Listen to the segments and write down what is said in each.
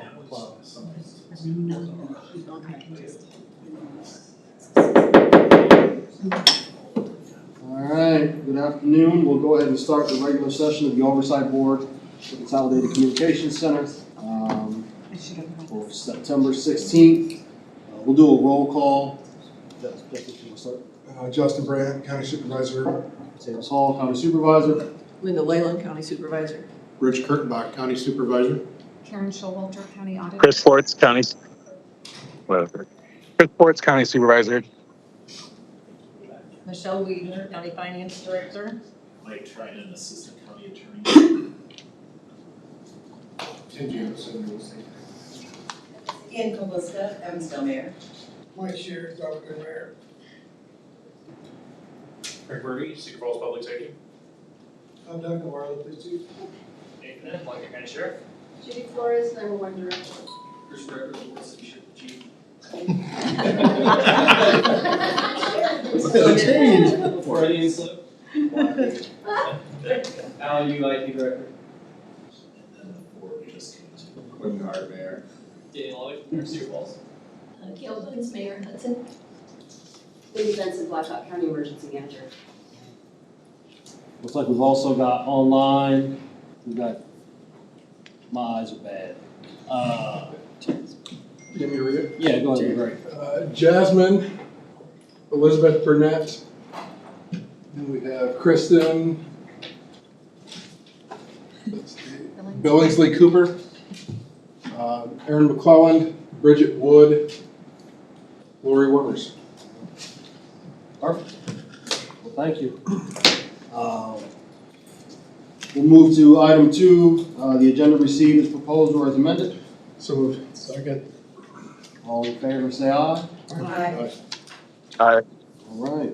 All right, good afternoon. We'll go ahead and start the regular session of the Oversight Board for Consolidated Communications Center for September 16th. We'll do a roll call. Justin Brandt, County Supervisor. Sanders Hall, County Supervisor. Linda Leyland, County Supervisor. Rich Kurtenbach, County Supervisor. Karen Showalter, County Auditor. Chris Forts, County Supervisor. Michelle Weidner, County Finance Director. Mike Trinan, Assistant County Attorney. Tim Jameson. Ian Kowalska, Evansville Mayor. Mike Shear, Governor Mayor. Craig Birdie, Cedar Falls Public Safety. I'm Doug Navarro, Police Chief. Nathan Ed, Washington County Sheriff. Judy Flores, number one director. Chris Director, Local City Sheriff Chief. Change. Freudian slip. Al, UIP Director. And then the board just came to. Quinn Hart, Mayor. Danny Lloyd, Mayor of Cedar Falls. Gail Boons, Mayor Hudson. Lindy Benson, Blackhawk County Emergency Manager. Looks like we've also got online. We've got, my eyes are bad. Give me to read it. Yeah, go ahead, great. Jasmine, Elizabeth Burnett. And we have Kristen. Billingsley Cooper. Aaron McClelland, Bridget Wood, Lori Wormers. Perfect. Well, thank you. We'll move to item 2, the agenda received as proposed or as amended. So moved. Second. All in favor, say aye. Aye. Aye. All right.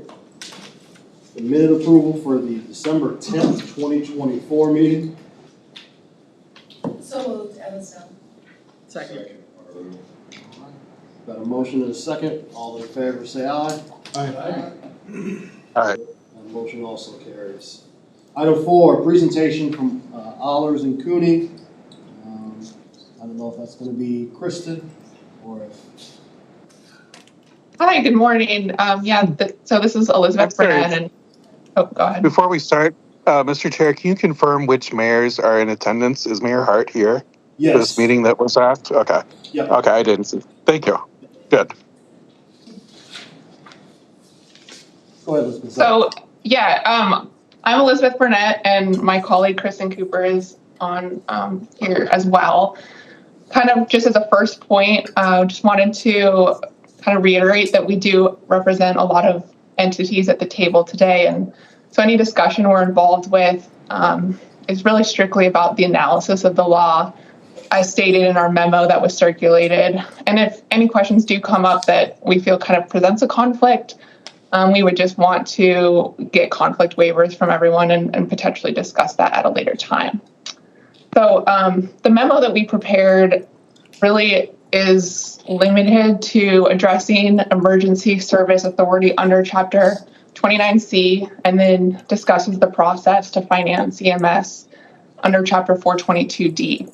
The minute approval for the December 10th, 2024 meeting. So moved, Evansville. Second. Got a motion and a second. All in favor, say aye. Aye. Aye. And motion also carries. Item 4, presentation from Allers and Cooney. I don't know if that's going to be Kristen or if. Hi, good morning. So this is Elizabeth Sorry. Burnett and, go ahead. Before we start, Mr. Chair, can you confirm which mayors are in attendance? Is Mayor Hart here for Yes. this meeting that was asked? Okay. Yep. Okay, I didn't see. Thank you. Good. Go ahead, Elizabeth. So, I'm Elizabeth Burnett and my colleague Kristen Cooper is on here as well. Kind of just as a first point, just wanted to kind of reiterate that we do represent a lot of entities at the table today. And so any discussion we're involved with is really strictly about the analysis of the law as stated in our memo that was circulated. And if any questions do come up that we feel kind of presents a conflict, we would just want to get conflict waivers from everyone and potentially discuss that at a later time. So the memo that we prepared really is limited to addressing emergency service authority under Chapter 29C and then discusses the process to finance EMS under Chapter 422D.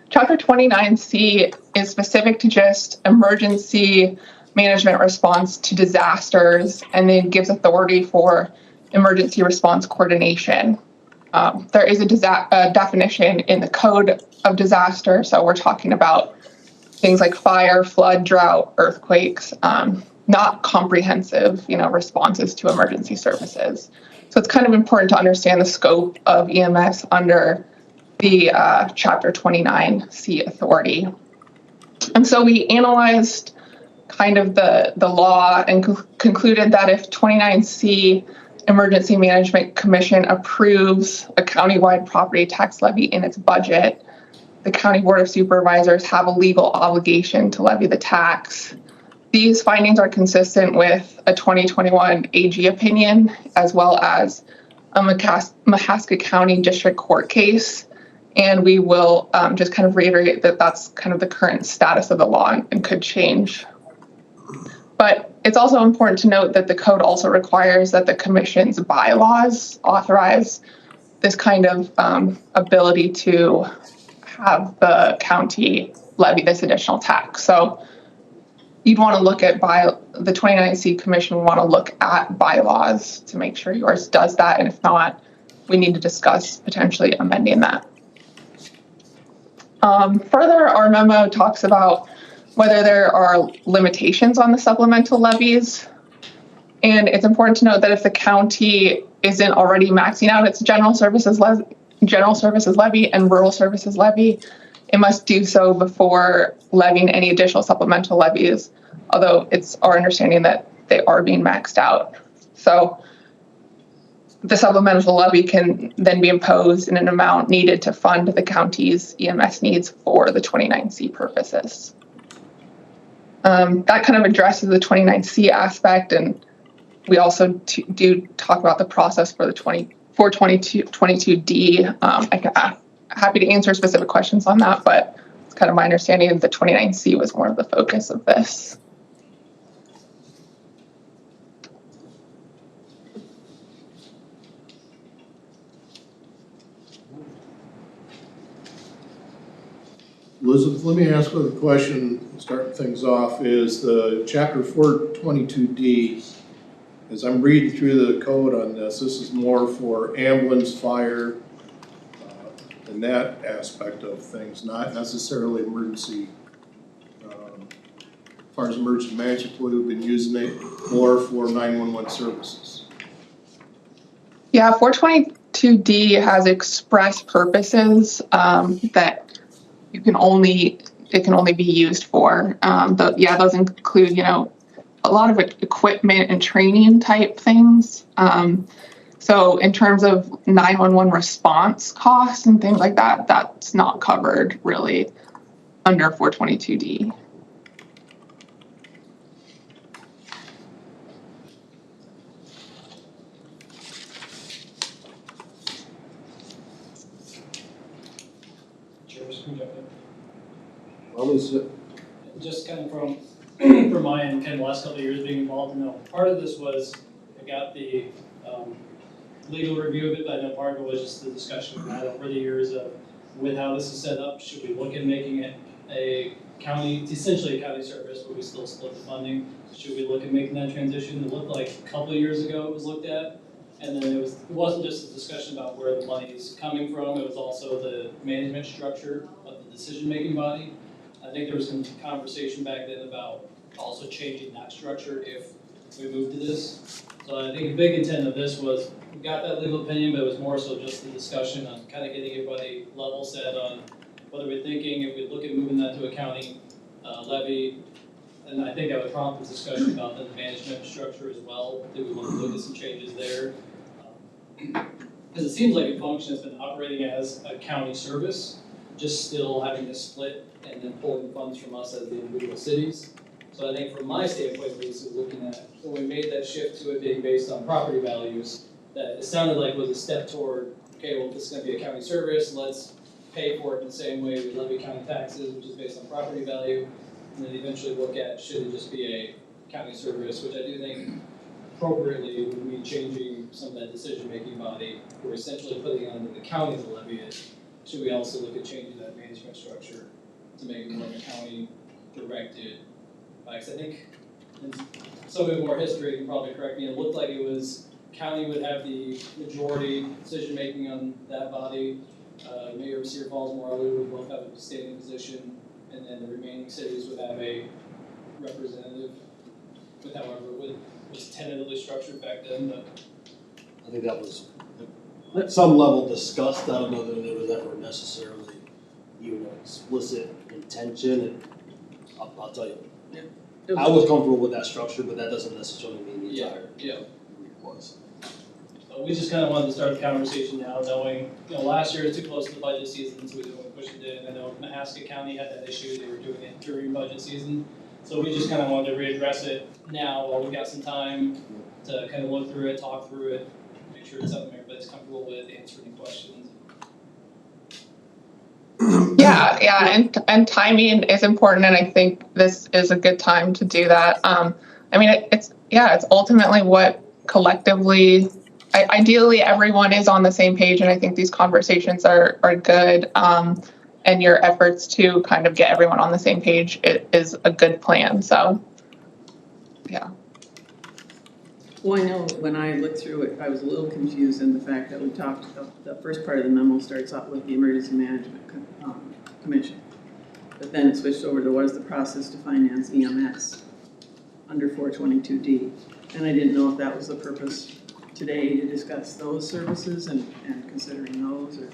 Chapter 29C is specific to just emergency management response to disasters and then gives authority for emergency response coordination. There is a definition in the Code of Disaster, so we're talking about things like fire, flood, drought, earthquakes, not comprehensive, responses to emergency services. So it's kind of important to understand the scope of EMS under the Chapter 29C authority. And so we analyzed kind of the law and concluded that if 29C Emergency Management Commission approves a countywide property tax levy in its budget, the County Board of Supervisors have a legal obligation to levy the tax. These findings are consistent with a 2021 AG opinion, as well as a Mahaska County District Court case. And we will just kind of reiterate that that's kind of the current status of the law and could change. But it's also important to note that the code also requires that the commission's bylaws authorize this kind of ability to have the county levy this additional tax. So you'd want to look at the 29C commission would want to look at bylaws to make sure yours does that. And if not, we need to discuss potentially amending that. Further, our memo talks about whether there are limitations on the supplemental levies. And it's important to note that if the county isn't already maxing out its general services levy and rural services levy, it must do so before levying any additional supplemental levies, although it's our understanding that they are being maxed out. So the supplemental levy can then be imposed in an amount needed to fund the county's EMS needs for the 29C purposes. That kind of addresses the 29C aspect, and we also do talk about the process for the 22D. I'm happy to answer specific questions on that, but it's kind of my understanding that the 29C was more of the focus of this. Elizabeth, let me ask you a question, starting things off, is the chapter 422D, as I'm reading through the code on this is more for ambulance, fire, and that aspect of things, not necessarily emergency. As far as emergency management, we've been using it more for 911 services. Yeah, 422D has express purposes that it can only be used for. Those include, a lot of equipment and training type things. So in terms of 911 response costs and things like that, that's not covered really under 422D. Just kind of from my end, kind of the last couple of years being involved in it, part of this was I got the legal review of it, but I know part of it was just the discussion we had over the years of with how this is set up, should we look at making it a county, essentially a county service, but we still split the funding? Should we look at making that transition? It looked like a couple of years ago it was looked at. And then it wasn't just a discussion about where the money is coming from, it was also the management structure of the decision-making body. I think there was some conversation back then about also changing that structure if we moved to this. So I think a big intent of this was, we got that legal opinion, but it was more so just the discussion on kind of getting everybody level set on whether we're thinking if we look at moving that to a county levy. And I think that would prompt the discussion about the management structure as well. Do we want to look at some changes there? Because it seems like a function has been operating as a county service, just still having to split and then pulling funds from us as the individual cities. So I think from my standpoint, at least, looking at when we made that shift to it being based on property values, that it sounded like was a step toward, okay, well, if this is going to be a county service, let's pay for it in the same way we levy county taxes, which is based on property value, and then eventually look at should it just be a county service, which I do think appropriately would mean changing some of that decision-making body. We're essentially putting it under the county to levy it. Should we also look at changing that management structure to make it more of a county-directed? Because I think, and somebody with more history can probably correct me, it looked like it was county would have the majority decision-making on that body. Mayor of Cedar Falls and Waterloo would both have a standing position, and then the remaining cities would have a representative, with however it was tentatively structured back then, but. I think that was at some level discussed. I don't know that there was ever necessarily even an explicit intention. And I'll tell you, I was comfortable with that structure, but that doesn't necessarily mean the entire group was. So we just kind of wanted to start the conversation now, knowing, last year is too close to the budget season, so we didn't want to push it in. I know Mahaska County had that issue, they were doing it during budget season. So we just kind of wanted to readdress it now while we got some time to kind of look through it, talk through it, make sure it's something everybody's comfortable with, answer any questions. Yeah, and timing is important, and I think this is a good time to do that. It's ultimately what collectively, ideally everyone is on the same page, and I think these conversations are good. and your efforts to kind of get everyone on the same page is a good plan. So, yeah. Well, I know when I looked through it, I was a little confused in the fact that we talked, the first part of the memo starts out with the Emergency Management Commission. But then it switched over to what is the process to finance EMS under 422D. And I didn't know if that was the purpose today to discuss those services and considering those, or.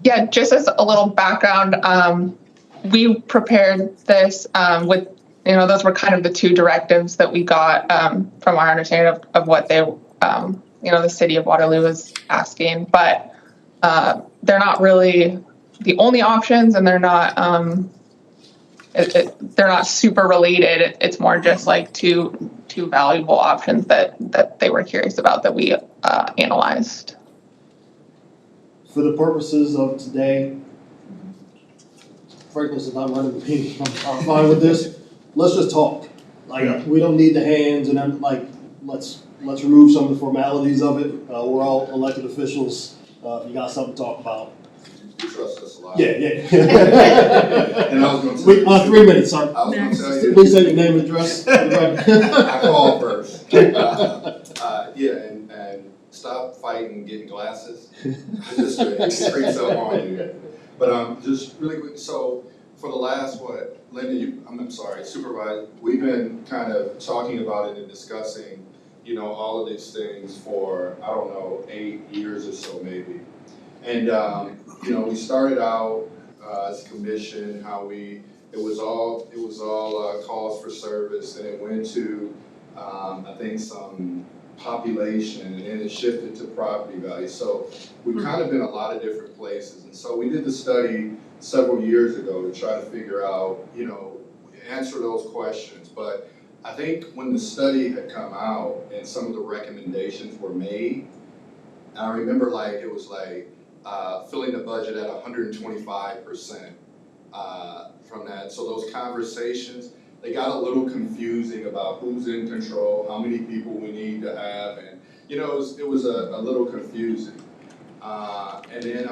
Yeah, just as a little background, we prepared this with, those were kind of the two directives that we got from our understanding of what they, the city of Waterloo was asking. But they're not really the only options, and they're not they're not super related. It's more just like two valuable options that they were curious about that we analyzed. For the purposes of today, frankly, since I'm running the meeting, I'm fine with this. Let's just talk. Like, we don't need the hands and then, like, let's remove some of the formalities of it. We're all elected officials. If you got something to talk about. You trust us a lot. Yeah. And I was gonna say. 3 minutes, sir. I was gonna tell you. Please say your name and address. I called first. Yeah, and stop fighting getting glasses. It creeps up on you. But just really quick, so for the last, Linda, I'm sorry, Supervisor, we've been kind of talking about it and discussing, all of these things for, 8 years or so maybe. And, we started out as a commission, it was all calls for service, and it went to, I think, some population, and then it shifted to property value. So we've kind of been a lot of different places. And so we did the study several years ago to try to figure out, answer those questions. But I think when the study had come out and some of the recommendations were made, I remember it was filling the budget at 125% from that. So those conversations, they got a little confusing about who's in control, how many people we need to have, and it was a little confusing. And then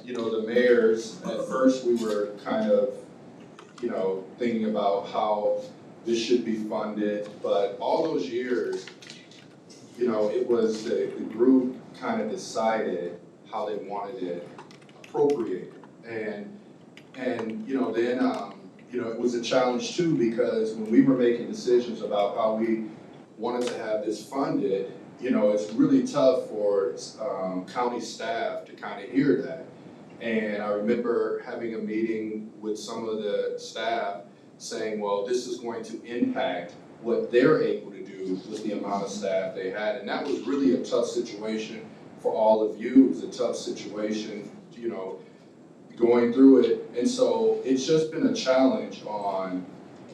the mayors, at first we were kind of thinking about how this should be funded, but all those years, it was the group kind of decided how they wanted it appropriated, and then it was a challenge too, because when we were making decisions about how we wanted to have this funded, it's really tough for county staff to kind of hear that. And I remember having a meeting with some of the staff saying, well, this is going to impact what they're able to do with the amount of staff they had. And that was really a tough situation for all of you. It was a tough situation, going through it. And so it's just been a challenge on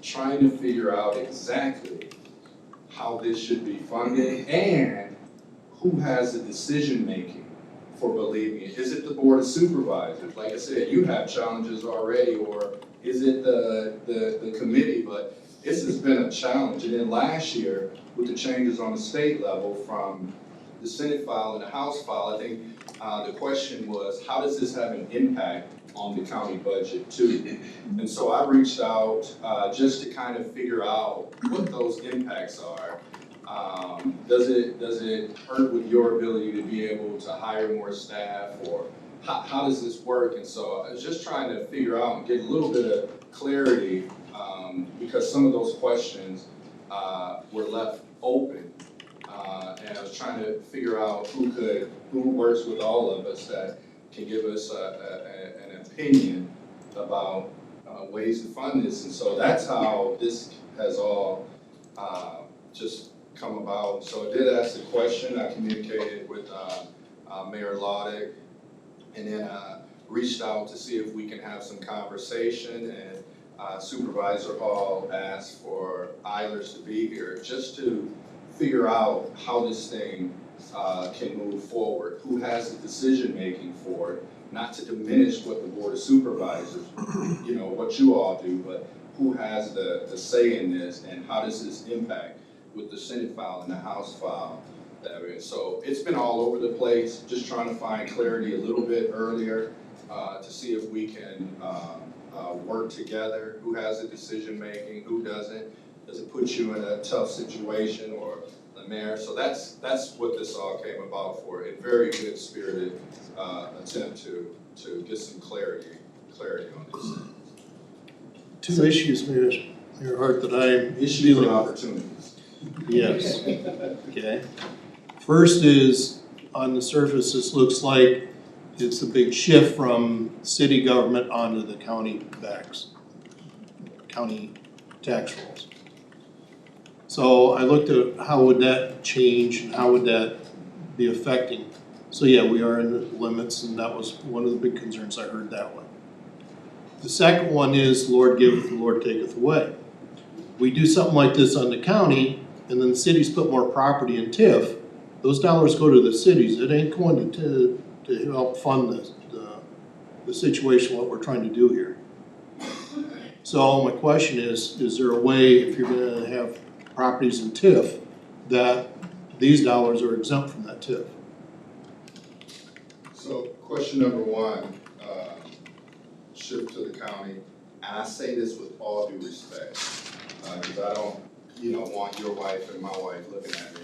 trying to figure out exactly how this should be funded and who has the decision making for believing it. Is it the Board of Supervisors? Like I said, you have challenges already, or is it the committee? But this has been a challenge. And then last year, with the changes on the state level from the Senate file and the House file, I think the question was, how does this have an impact on the county budget too? And so I reached out just to kind of figure out what those impacts are. Does it hurt with your ability to be able to hire more staff, or how does this work? And so I was just trying to figure out and get a little bit of clarity because some of those questions were left open. And I was trying to figure out who works with all of us that can give us an opinion about ways to fund this. And so that's how this has all just come about. So I did ask the question. I communicated with Mayor Loddick, and then reached out to see if we can have some conversation. And Supervisor Hall asked for Eilers to be here just to figure out how this thing can move forward, who has the decision making for it, not to diminish what the Board of Supervisors, what you all do, but who has the say in this, and how does this impact with the Senate file and the House file. So it's been all over the place, just trying to find clarity a little bit earlier, to see if we can, work together, who has the decision making, who doesn't. Does it put you in a tough situation, or the mayor? So that's what this all came about for, a very good spirited, attempt to get some clarity on this. Two issues, Mayor Hart, that I'm Issues dealing and with. opportunities. Yes, okay. First is, on the surface, this looks like it's a big shift from city government onto the county backs, county tax rolls. So I looked at how would that change and how would that be affecting. So yeah, we are in the limits, and that was one of the big concerns I heard that one. The second one is Lord giveth, the Lord taketh away. We do something like this on the county, and then the cities put more property in TIF, those dollars go to the cities. It ain't going to help fund the situation, what we're trying to do here. So my question is there a way, if you're gonna have properties in TIF, that these dollars are exempt from that TIF? So question number one, shift to the county, and I say this with all due respect, because I don't, want your wife and my wife looking at me,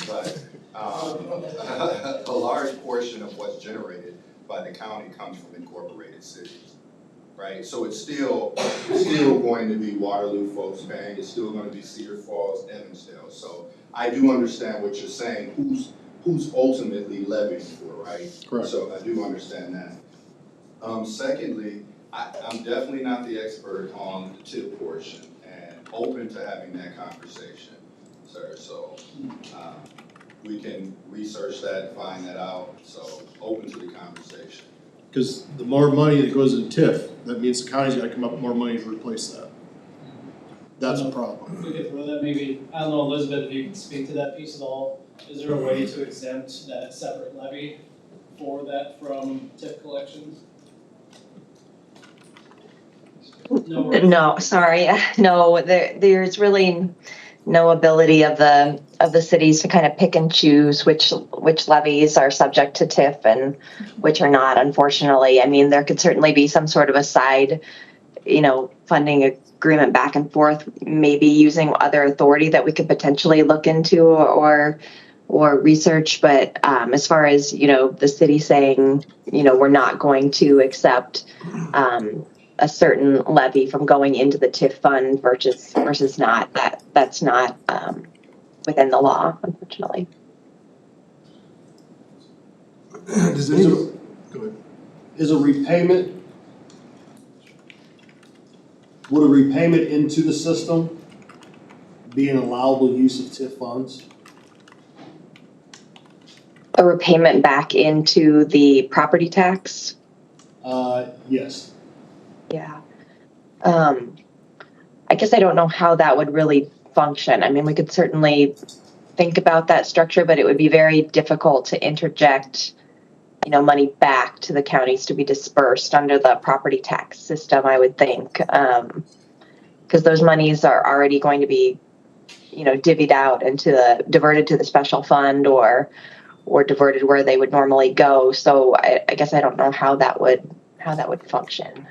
but a large portion of what's generated by the county comes from incorporated cities, right? So it's still going to be Waterloo folks paying, it's still going to be Cedar Falls, Evansdale. So I do understand what you're saying, who's ultimately levying for, right? Correct. So I do understand that. Secondly, I'm definitely not the expert on the tip portion and open to having that conversation, sir. So we can research that and find that out. So open to the conversation. Because the more money that goes in TIF, that means the county's gotta come up with more money to replace that. That's a problem. If we could throw that maybe, I don't know, Elizabeth, if you can speak to that piece at all. Is there a way to exempt that separate levy for that from tip collections? No, sorry, no, there's really no ability of the cities to kind of pick and choose which levies are subject to TIF and which are not, unfortunately. I mean, there could certainly be some sort of a side, funding agreement back and forth, maybe using other authority that we could potentially look into or research. But as far as, the city saying, we're not going to accept a certain levy from going into the TIF fund versus not, that's not within the law, unfortunately. Does anybody, go ahead. Is a repayment, would a repayment into the system be an allowable use of TIF funds? A repayment back into the property tax? Yes. Yeah. I guess I don't know how that would really function. I mean, we could certainly think about that structure, but it would be very difficult to interject, money back to the counties to be dispersed under the property tax system, I would think. Because those monies are already going to be, divvied out diverted to the special fund or diverted where they would normally go. So I guess I don't know how that would function.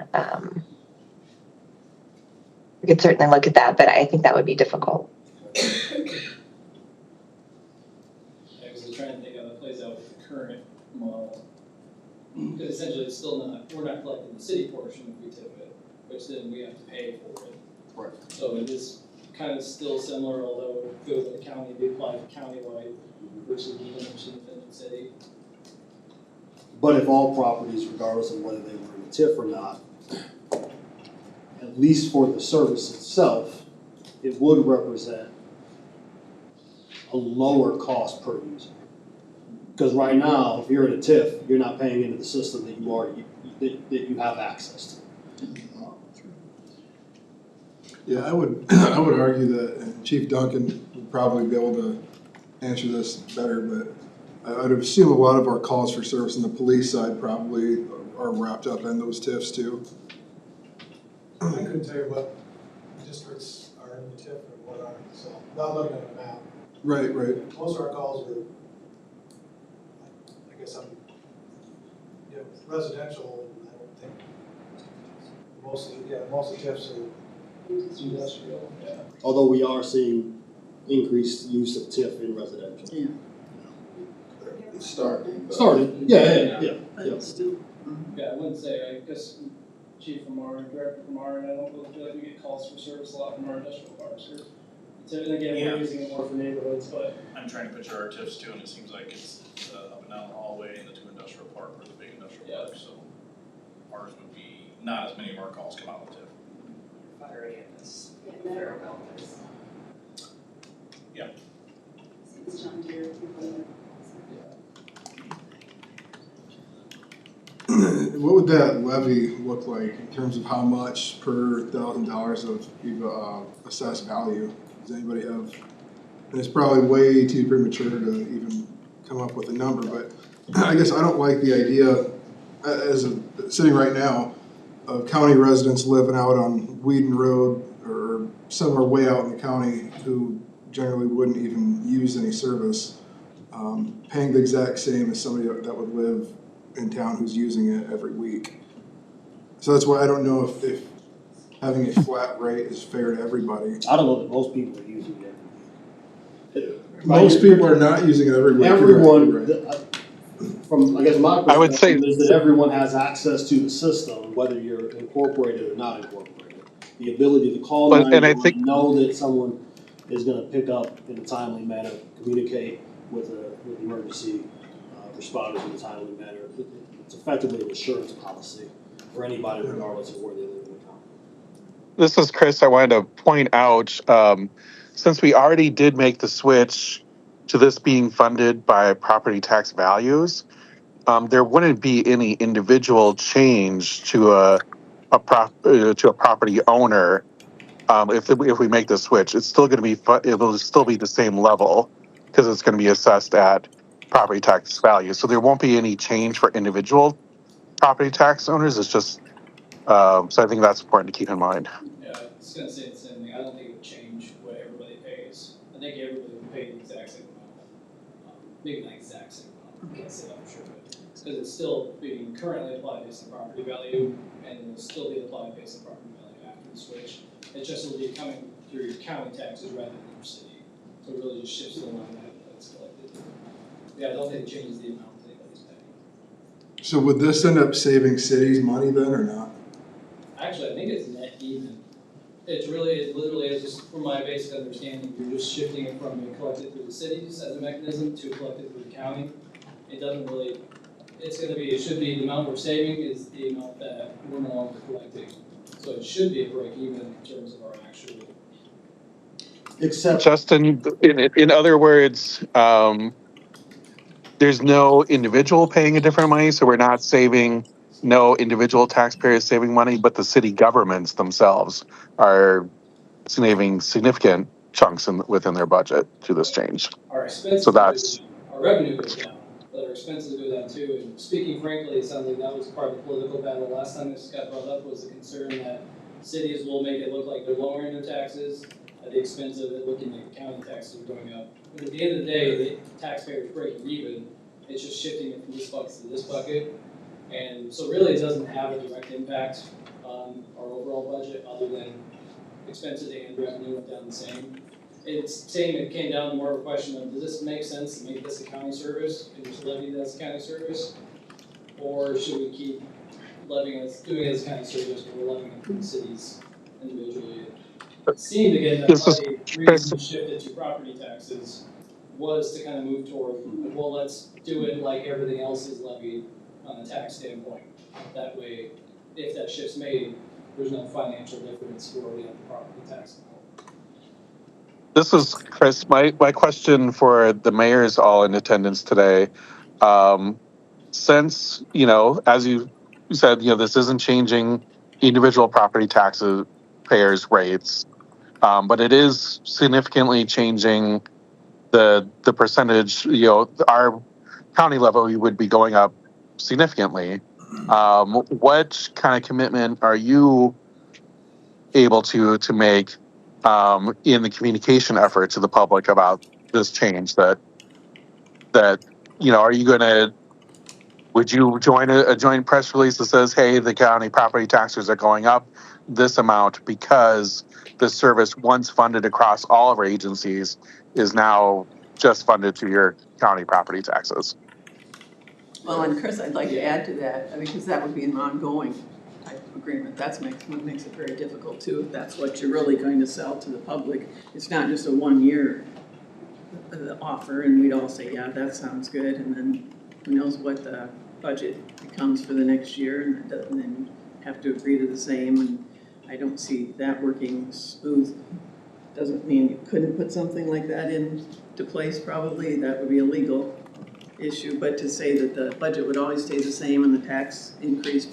We could certainly look at that, but I think that would be difficult. Yeah, because I'm trying to think how that plays out with the current model. Because essentially it's still we're not collecting the city portion if we tip it, which then we have to pay for it. Right. So it is kind of still similar, although if it goes to the county, we apply countywide versus even each independent city. But if all properties, regardless of whether they were in the TIF or not, at least for the service itself, it would represent a lower cost per user. Because right now, if you're in a TIF, you're not paying into the system that that you have access to. Yeah, I would argue that Chief Duncan would probably be able to answer this better, but I'd assume a lot of our calls for service on the police side probably are wrapped up in those TIFs too. I couldn't tell you what districts are in the TIF and what aren't, so, not looking at a map. Right. Most of our calls are guess I'm, you know, residential, I don't think, most of the TIFs are industrial, yeah. Although we are seeing increased use of TIF in residential. Yeah. It's starting. Yeah. But still, Yeah, I wouldn't say, I guess Chief from our, Director from our, and I don't really feel like we get calls for service a lot from our industrial parks. So, and again, we're using it more for neighborhoods, but. I'm trying to picture our TIFs too, and it seems like it's up and down the hallway and the two industrial park or the big industrial park, so ours would be, not as many of our calls come out of TIF. Fire ants. Yeah, fair amount, there's. Yeah. Seems John Deere. What would that levy look like in terms of how much per $1,000 of assessed value? Does anybody have? And it's probably way too premature to even come up with a number, but I guess I don't like the idea, sitting right now, of county residents living out on Whedon Road or somewhere way out in the county who generally wouldn't even use any service, paying the exact same as somebody that would live in town who's using it every week. So that's why I don't know if having a flat rate is fair to everybody. I don't know that most people are using it. Most people are not using it every week. Everyone, Right. from, I guess my I would say perspective is that everyone has access to the system, whether you're incorporated or not incorporated. The ability to call But- and I 911, think- know that someone is gonna pick up in a timely manner, communicate with emergency responders in a timely manner. It's effectively an insurance policy for anybody regardless of where they live in the county. This is Chris. I wanted to point out, since we already did make the switch to this being funded by property tax values, there wouldn't be any individual change to a property owner if we make the switch. It's still going to be it'll still be the same level because it's going to be assessed at property tax value. So there won't be any change for individual property tax owners. It's just so I think that's important to keep in mind. Yeah, I was gonna say the same thing, I don't think it would change what everybody pays, I think everybody would pay the exact same amount. Maybe not exact same amount, I can't say that for sure, but, because it's still being currently applied based on property value, and it will still be applied based on property value after the switch. It just will be coming through your county taxes rather than your city, so it really just shifts the line that's collected. Yeah, I don't think it changes the amount that anybody's paying. So would this end up saving cities money then or not? Actually, I think it's net even. It literally is just, from my basic understanding, you're just shifting it from being collected through the cities as a mechanism to collected through the county. It doesn't really, it should be, the amount we're saving is the amount that we're no longer collecting. So it should be a break even in terms of our actual. Except, Justin, in other words, there's no individual paying a different money, so we're not saving. No individual taxpayers saving money, but the city governments themselves are saving significant chunks within their budget to this change. Our expenses So that's our revenue goes down, but our expenses go down too. And speaking frankly, it sounds like that was part of the political battle last time this got brought up, was the concern that cities will make it look like they're lowering their taxes at the expense of it looking like the county taxes are going up. But at the end of the day, the taxpayers breaking even, it's just shifting it from this bucket to this bucket. And so really it doesn't have a direct impact on our overall budget other than expenses and revenue went down the same. It's saying it came down to more of a question of, does this make sense to make this a county service and just levy it as a county service? Or should we keep doing it as a county service, but we're levying it from the cities individually? It seemed again that part of the reason we shifted to property taxes was to kind of move toward, well, let's do it like everything else is levied on a tax standpoint. That way, if that shift's made, there's no financial difference, we're already on the property tax level. This is Chris. My question for the mayors all in attendance today. Since, as you said, this isn't changing individual property taxes payers' rates, but it is significantly changing the percentage. Our county level we would be going up significantly. What kind of commitment are you able to make in the communication effort to the public about this change? That are you going to would you join a joint press release that says, hey, the county property taxes are going up this amount because the service once funded across all of our agencies is now just funded through your county property taxes? Well, and Chris, I'd like to add to that, because that would be an ongoing type of agreement. That's what makes it very difficult too, if that's what you're really going to sell to the public. It's not just a 1 year offer, and we'd all say, yeah, that sounds good, and then who knows what the budget becomes for the next year, and then have to agree to the same, and I don't see that working smooth. Doesn't mean you couldn't put something like that into place, probably, that would be a legal issue, but to say that the budget would always stay the same and the tax increase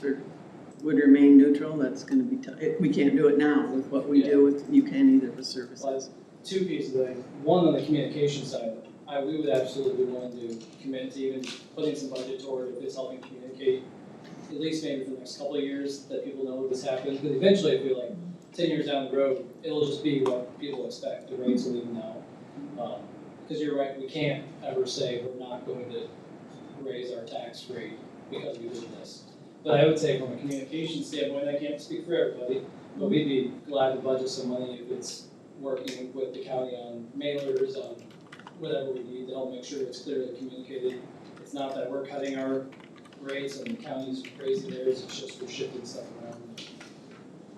would remain neutral, that's gonna be tough. We can't do it now with what we do with, you can't either with services. Two pieces of things. One, on the communication side, we would absolutely be willing to commit to even putting some budget toward if it's helping communicate, at least maybe for the next couple of years, that people know this happened. Because eventually, if we 10 years down the road, it'll just be what people expect. The rates will even know. Because you're right, we can't ever say we're not going to raise our tax rate because we did this. But I would say from a communication standpoint, I can't speak for everybody, but we'd be glad to budget some money if it's working with the county on mailers, on whatever we need to help make sure it's clearly communicated. It's not that we're cutting our rates and the county's raising theirs, it's just we're shifting stuff around.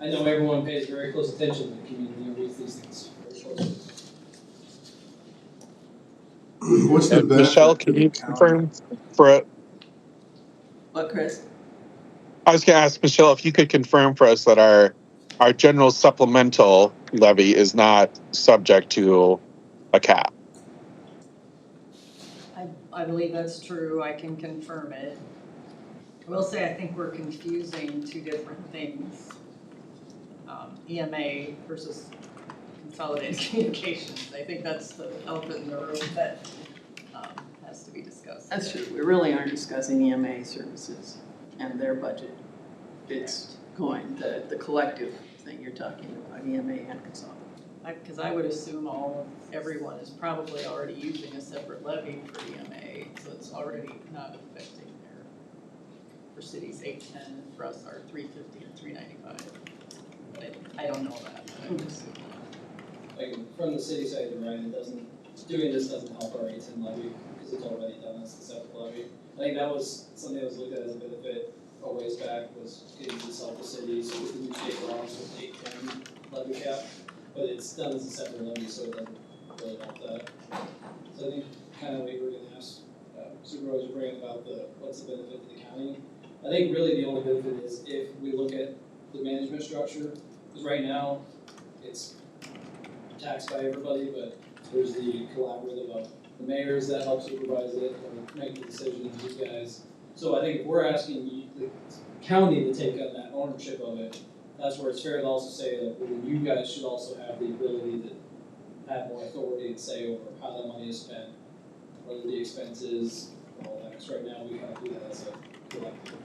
I know everyone pays very close attention to the community and reads these things very closely. What's the benefit Michelle, to can the you county? confirm for What, Chris? I was going to ask Michelle if you could confirm for us that our general supplemental levy is not subject to a cap. I believe that's true, I can confirm it. I will say I think we're confusing two different things. EMA versus consolidated communications. I think that's the elephant in the room that has to be discussed. That's true, we really aren't discussing EMA services and their budget. It's going, the collective thing you're talking about, EMA and consolidated. Because I would assume everyone is probably already using a separate levy for EMA, so it's already not affecting for cities 810, for us our 350 and 395. But I don't know that, but I would assume that. From the city side, you're right, doing this doesn't help our 810 levy, because it's already done as a separate levy. I think that was something that was looked at as a benefit a ways back, was getting to help the cities with the new state laws with 810 levy cap, but it's done as a separate levy, so it doesn't really help that. So I think kind of what you were gonna ask Supervisor Brand about what's the benefit to the county. I think really the only benefit is if we look at the management structure, because right now it's taxed by everybody, but there's the collaborative of the mayors that help supervise it or make the decisions, you guys. So I think if we're asking the county to take on that ownership of it, that's where it's fair to also say that you guys should also have the ability to have more authority and say over how that money is spent, whether the expenses, all that. Because right now we kind of do that as a collective.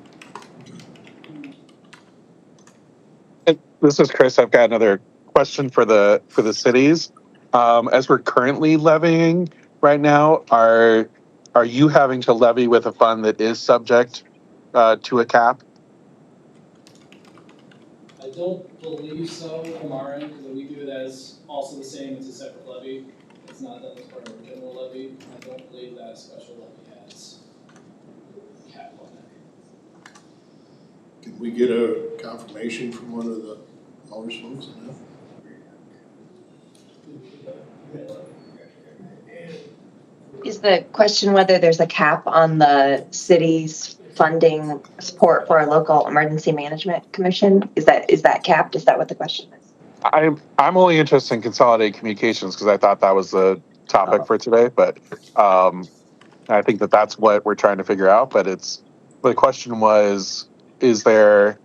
This is Chris. I've got another question for the cities. As we're currently levying right now, are you having to levy with a fund that is subject to a cap? I don't believe so from our end, because we do it as also the same, it's a separate levy. It's not done as part of our general levy. I don't believe that special levy has a cap on it. Can we get a confirmation from one of the owners folks on that? Is the question whether there's a cap on the city's funding support for a local emergency management commission? Is that capped? Is that what the question is? I'm only interested in consolidated communications because I thought that was the topic for today, but I think that's what we're trying to figure out. But the question was, is there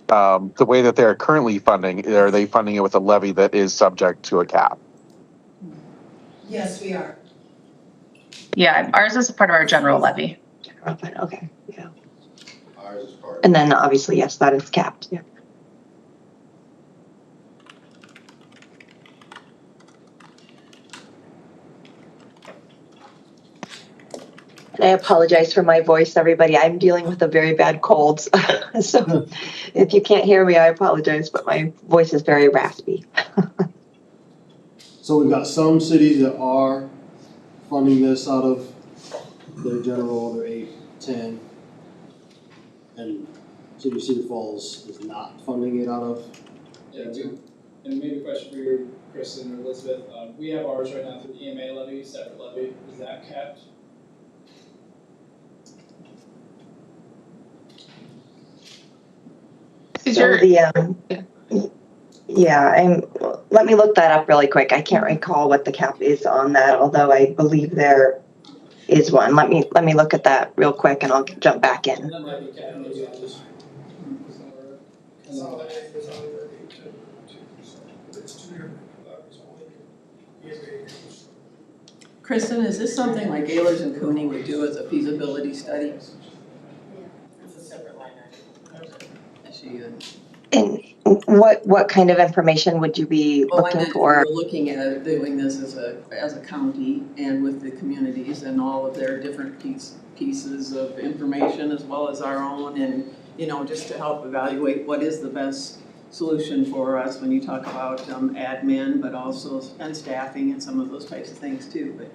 the way that they're currently funding? Are they funding it with a levy that is subject to a cap? Yes, we are. Yeah, ours is part of our general levy. Okay, yeah. Ours is part. And then obviously, yes, that is capped, yeah. And I apologize for my voice, everybody. I'm dealing with a very bad cold. So if you can't hear me, I apologize, but my voice is very raspy. So we've got some cities that are funding this out of their general, their 8, 10. And City of Cedar Falls is not funding it out of. Yeah, and maybe a question for you, Kristen or Elizabeth, we have ours right now through the EMA levy, separate levy, is that capped? Is So your, let me look that up really quick. I can't recall what the cap is on that, although I believe there is one. Let me look at that real quick and I'll jump back in. That might be capped, maybe I'll just. Kristen, is this something like Ehlers and Cooney would do as a feasibility study? It's a separate line item. And what kind of information would you be Well, I looking meant for? we're looking at doing this as a county and with the communities and all of their different pieces of information as well as our own and, just to help evaluate what is the best solution for us when you talk about admin, but also, and staffing and some of those types of things too, but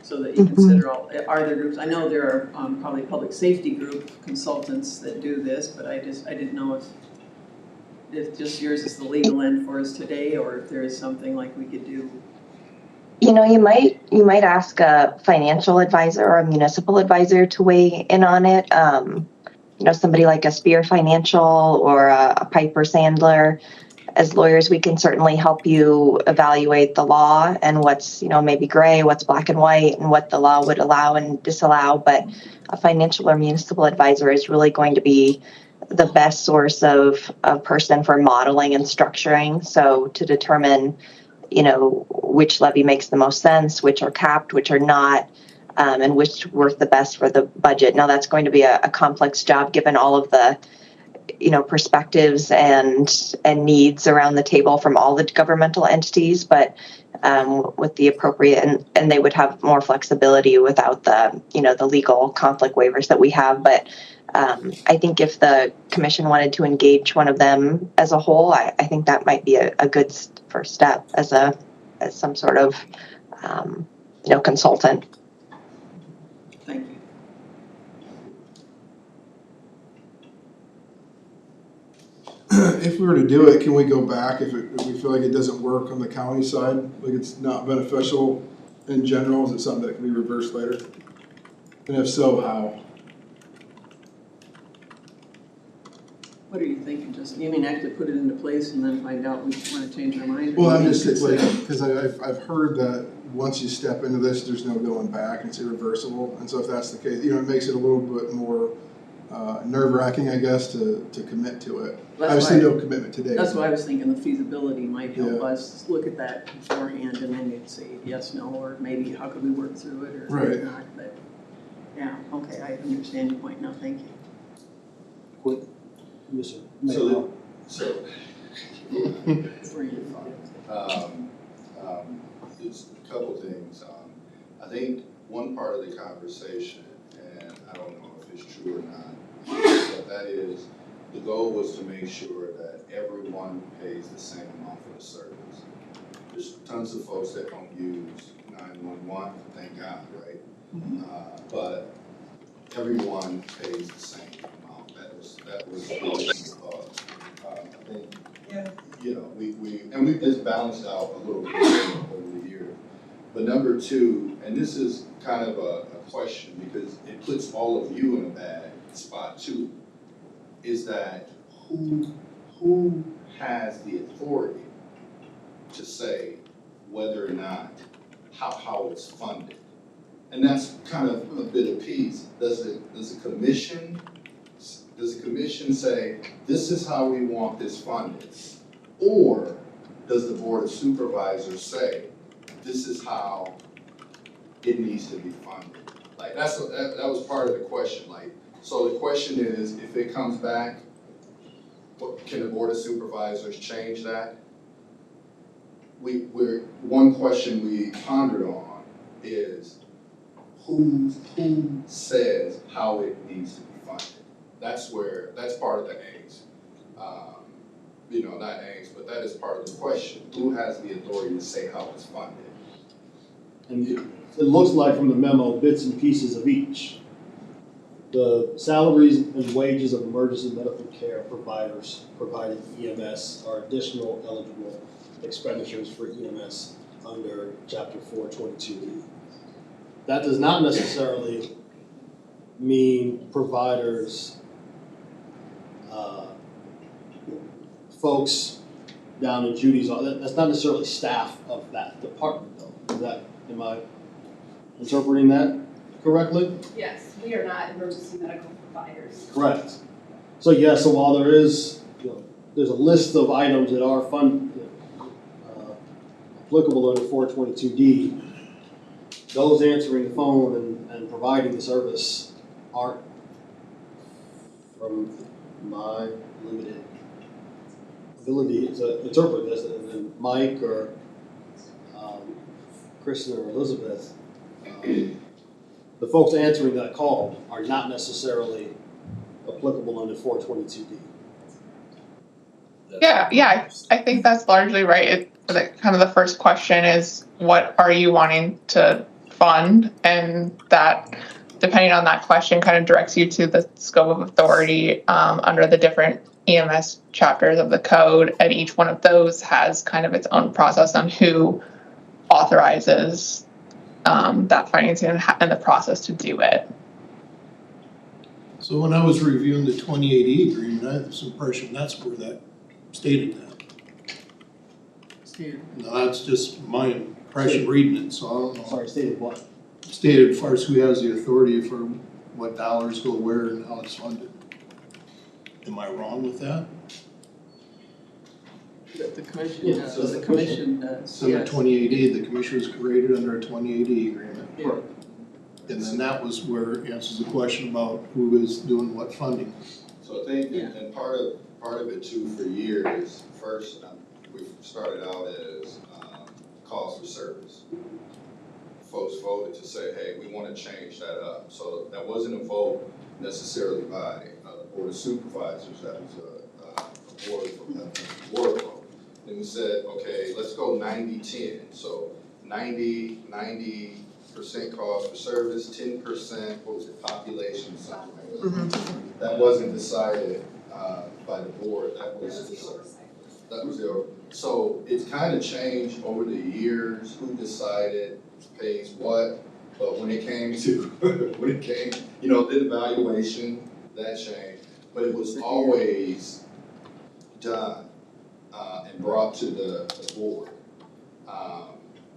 so that you consider are there groups, I know there are probably public safety group consultants that do this, but I didn't know if just yours is the legal end for us today, or if there is something like we could do. You might ask a financial advisor or a municipal advisor to weigh in on it. Somebody like a Spear Financial or a Piper Sandler. As lawyers, we can certainly help you evaluate the law and what's, maybe gray, what's black and white, and what the law would allow and disallow. But a financial or municipal advisor is really going to be the best source of a person for modeling and structuring. So to determine, which levy makes the most sense, which are capped, which are not, and which work the best for the budget. Now that's going to be a complex job given all of the perspectives and needs around the table from all the governmental entities, but with the appropriate and they would have more flexibility without the the legal conflict waivers that we have. But I think if the commission wanted to engage one of them as a whole, I think that might be a good first step as some sort of consultant. Thank you. If we were to do it, can we go back if we feel like it doesn't work on the county side, like it's not beneficial in general? Is it something that can be reversed later? And if so, how? What are you thinking? You mean actually put it into place and then find out we want to change our mind? Well, I'm just like, because I've heard that once you step into this, there's no going back, and it's irreversible. And so if that's the case, it makes it a little bit more nerve-wracking, I guess, to commit to it. Obviously, no commitment today. That's why I was thinking the feasibility might help us look at that beforehand, and then you'd say yes, no, or maybe how could we work through it, or right. not. But yeah, okay, I understand your point now. Thank you. Quick, yes, sir. It's a couple things. I think one part of the conversation, and I don't know if it's true or not, but that is the goal was to make sure that everyone pays the same amount for the service. There's tons of folks that don't use 911, thank God, right? But everyone pays the same amount. That was the reason because I think we've just balanced out a little bit over the years. But number two, and this is kind of a question because it puts all of you in a bad spot too, is that who has the authority to say whether or not how it's funded? And that's kind of a bit of peace. Does the commission say this is how we want this funded, or does the board of supervisors say this is how it needs to be funded? Like that was part of the question. Like, so the question is, if it comes back, can the board of supervisors change that? One question we pondered on is who says how it needs to be funded? That's part of the angst. Not angst, but that is part of the question. Who has the authority to say how it's funded? And it looks like from the memo, bits and pieces of each. The salaries and wages of emergency medical care providers provided EMS are additional eligible expenditures for EMS under Chapter 422E. That does not necessarily mean providers, folks down in Judy's, that's not necessarily staff of that department though. Am I interpreting that correctly? Yes, we are not emergency medical providers. Correct. So so while there is, there's a list of items that are applicable under 422D, those answering the phone and providing the service aren't, from my limited ability to interpret this, and then Mike or Kristen or Elizabeth, the folks answering that call are not necessarily applicable under 422D. Yeah, I think that's largely right. Kind of the first question is, what are you wanting to fund? And that, depending on that question, kind of directs you to the scope of authority under the different EMS chapters of the code. And each one of those has kind of its own process on who authorizes that financing and the process to do it. So when I was reviewing the 28E agreement, I had this impression that's where that stated that. Now, that's just my impression reading it, so I don't know. Sorry, stated what? Stated as far as who has the authority for what dollars go where and how it's funded. Am I wrong with that? The commission Yeah, does, so the commission does, So the yes. 28E, the commission was created under a 28E agreement. Yeah. And then that was where it answers the question about who is doing what funding. So I think, Yeah. and part of it too for years, first, we started out as calls for service. Folks voted to say, hey, we want to change that up. So that wasn't a vote necessarily by the Board of Supervisors, that was a board vote. Then we said, okay, let's go 90-10. So 90% cost for service, 10%, what was it, population, something like that. That wasn't decided by the board, that was the, so it's kind of changed over the years, who decided pays what, but when it came to, the evaluation, that changed, but it was always done and brought to the board.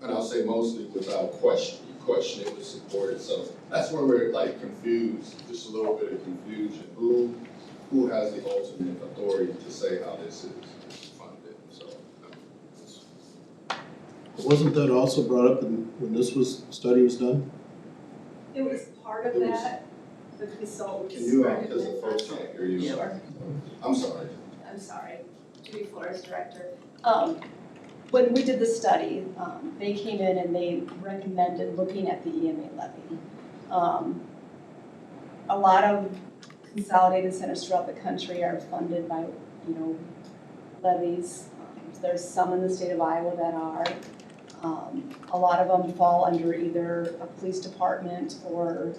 And I'll say mostly without question. You question it, was supported. So that's where we're like confused, just a little bit of confusion. Who has the ultimate authority to say how this is funded? So Wasn't that also brought up when this study was done? It was part of that, the consultants. can you, because the folks can't hear you. Sure. I'm sorry. I'm sorry, Judy Flores, Director. When we did the study, they came in and they recommended looking at the EMA levy. A lot of consolidated centers throughout the country are funded by, levies. There's some in the state of Iowa that are. A lot of them fall under either a police department or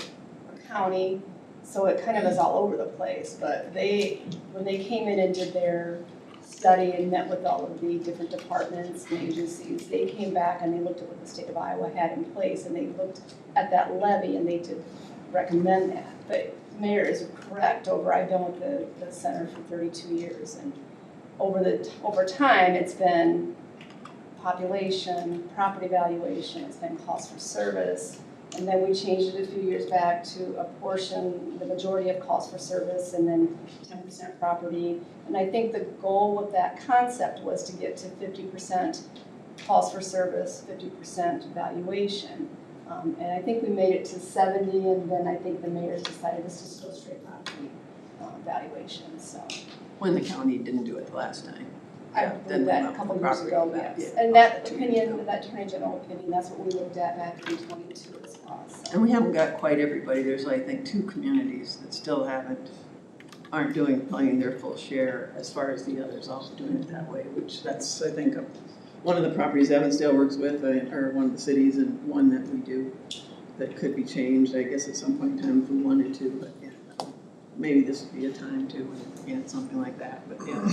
a county, so it kind of is all over the place. But when they came in and did their study and met with all of the different departments and agencies, they came back and they looked at what the state of Iowa had in place, and they looked at that levy and they did recommend that. But Mayor is correct. I've been with the center for 32 years, and over time it's been population, property valuation, it's been cost for service, and then we changed it a few years back to a portion, the majority of cost for service, and then 10% property. And I think the goal with that concept was to get to 50% cost for service, 50% valuation. And I think we made it to 70, and then I think the mayor's decided let's just go straight property valuation, so. When the county didn't do it the last time. I Yeah, then believe that a the couple years property ago, back, yes. yeah. And that opinion, that Attorney General opinion, that's what we looked at back in 22 as well, so. And we haven't got quite everybody, there's, I think, 2 communities that still aren't playing their full share as far as the others also doing it that way, which that's, I think, one of the properties Evansdale works with, or one of the cities, and one that we do, that could be changed, I guess, at some point in time if we wanted to, but yeah. Maybe this would be a time to, get something like that, but yeah.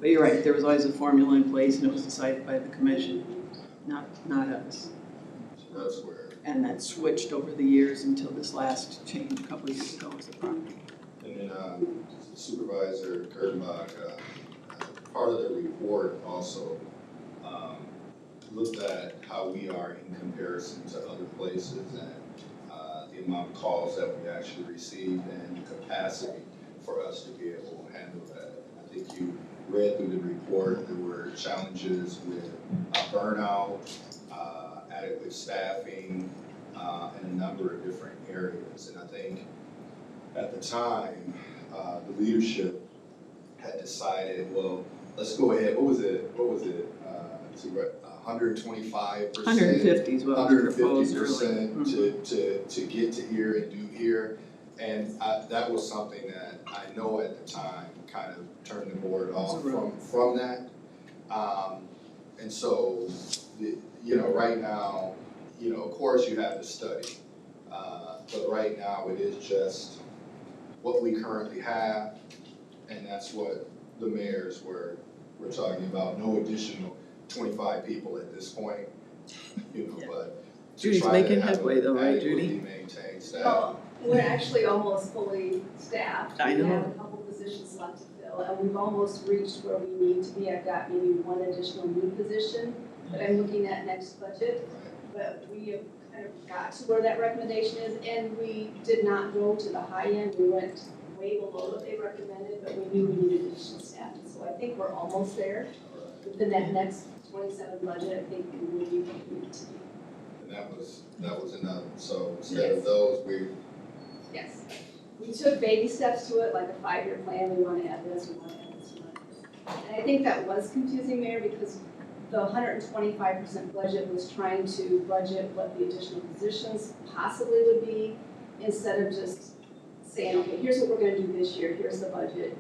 But you're right, there was always a formula in place and it was decided by the commission, not us. So that's where, And that switched over the years until this last change a couple of years ago was the property. and then Supervisor Kurtenbach, part of the report also looked at how we are in comparison to other places and the amount of calls that we actually received and the capacity for us to be able to handle that. I think you read through the report, there were challenges with burnout, adequate staffing, in a number of different areas. And I think at the time, the leadership had decided, well, let's go ahead, what was it, 125%? 150 is what was proposed earlier. 150% to get to here and do here. And that was something that I know at the time kind of turned the board off from that. And so, right now, of course you have to study. But right now it is just what we currently have, and that's what the mayors we're talking about. No additional 25 people at this point, but to Judy's try making to have headway though, right, adequately Judy? maintain staff. Well, we're actually almost fully staffed. I know. We have a couple positions left to fill, and we've almost reached where we need to be. I've got maybe one additional new position that I'm looking at next budget. But we have kind of got to where that recommendation is, and we did not go to the high end. We went way below what they recommended, but we knew we needed additional staff. So I think we're almost there. Within that next 27 budget, I think we will be where we need to be. And that was enough. So instead of those, Yes. We took baby steps to it, like a 5-year plan. We want to add this, we want to add this, we want to add this. And I think that was confusing, Mayor, because the 125% budget was trying to budget what the additional positions possibly would be, instead of just saying, okay, here's what we're going to do this year, here's the budget.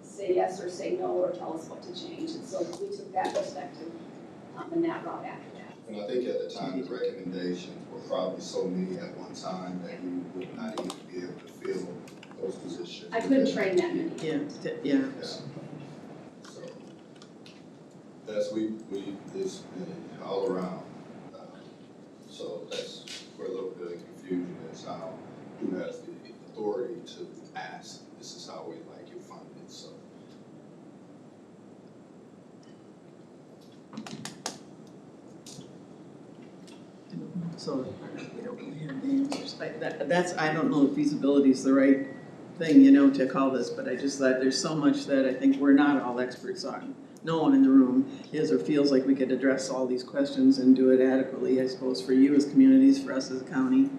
Say yes or say no, or tell us what to change. And so we took that perspective and that route after that. and I think at the time, the recommendations were probably so many at one time that you would not even be able to fill those positions. I couldn't train that many. Yeah. So that's, it's all around. So that's where a little bit of confusion is how, who has the authority to ask, this is how we'd like you funded, so. So we don't really have the answers. I don't know if feasibility is the right thing, to call this, but I just thought there's so much that I think we're not all experts on. No one in the room is or feels like we could address all these questions and do it adequately, I suppose, for you as communities, for us as a county.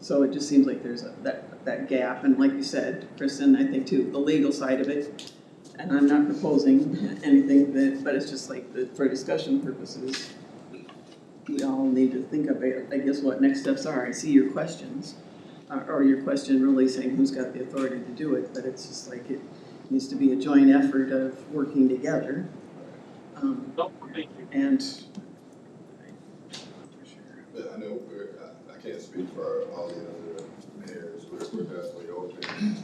So it just seems like there's that gap, and like you said, Kristen, I think too, the legal side of it, and I'm not proposing anything but it's just like for discussion purposes, we all need to think about, I guess, what next steps are. I see your questions, or your question really saying who's got the authority to do it, but it's just like it needs to be a joint effort of working together. And But I know I can't speak for all the other mayors, we're definitely open.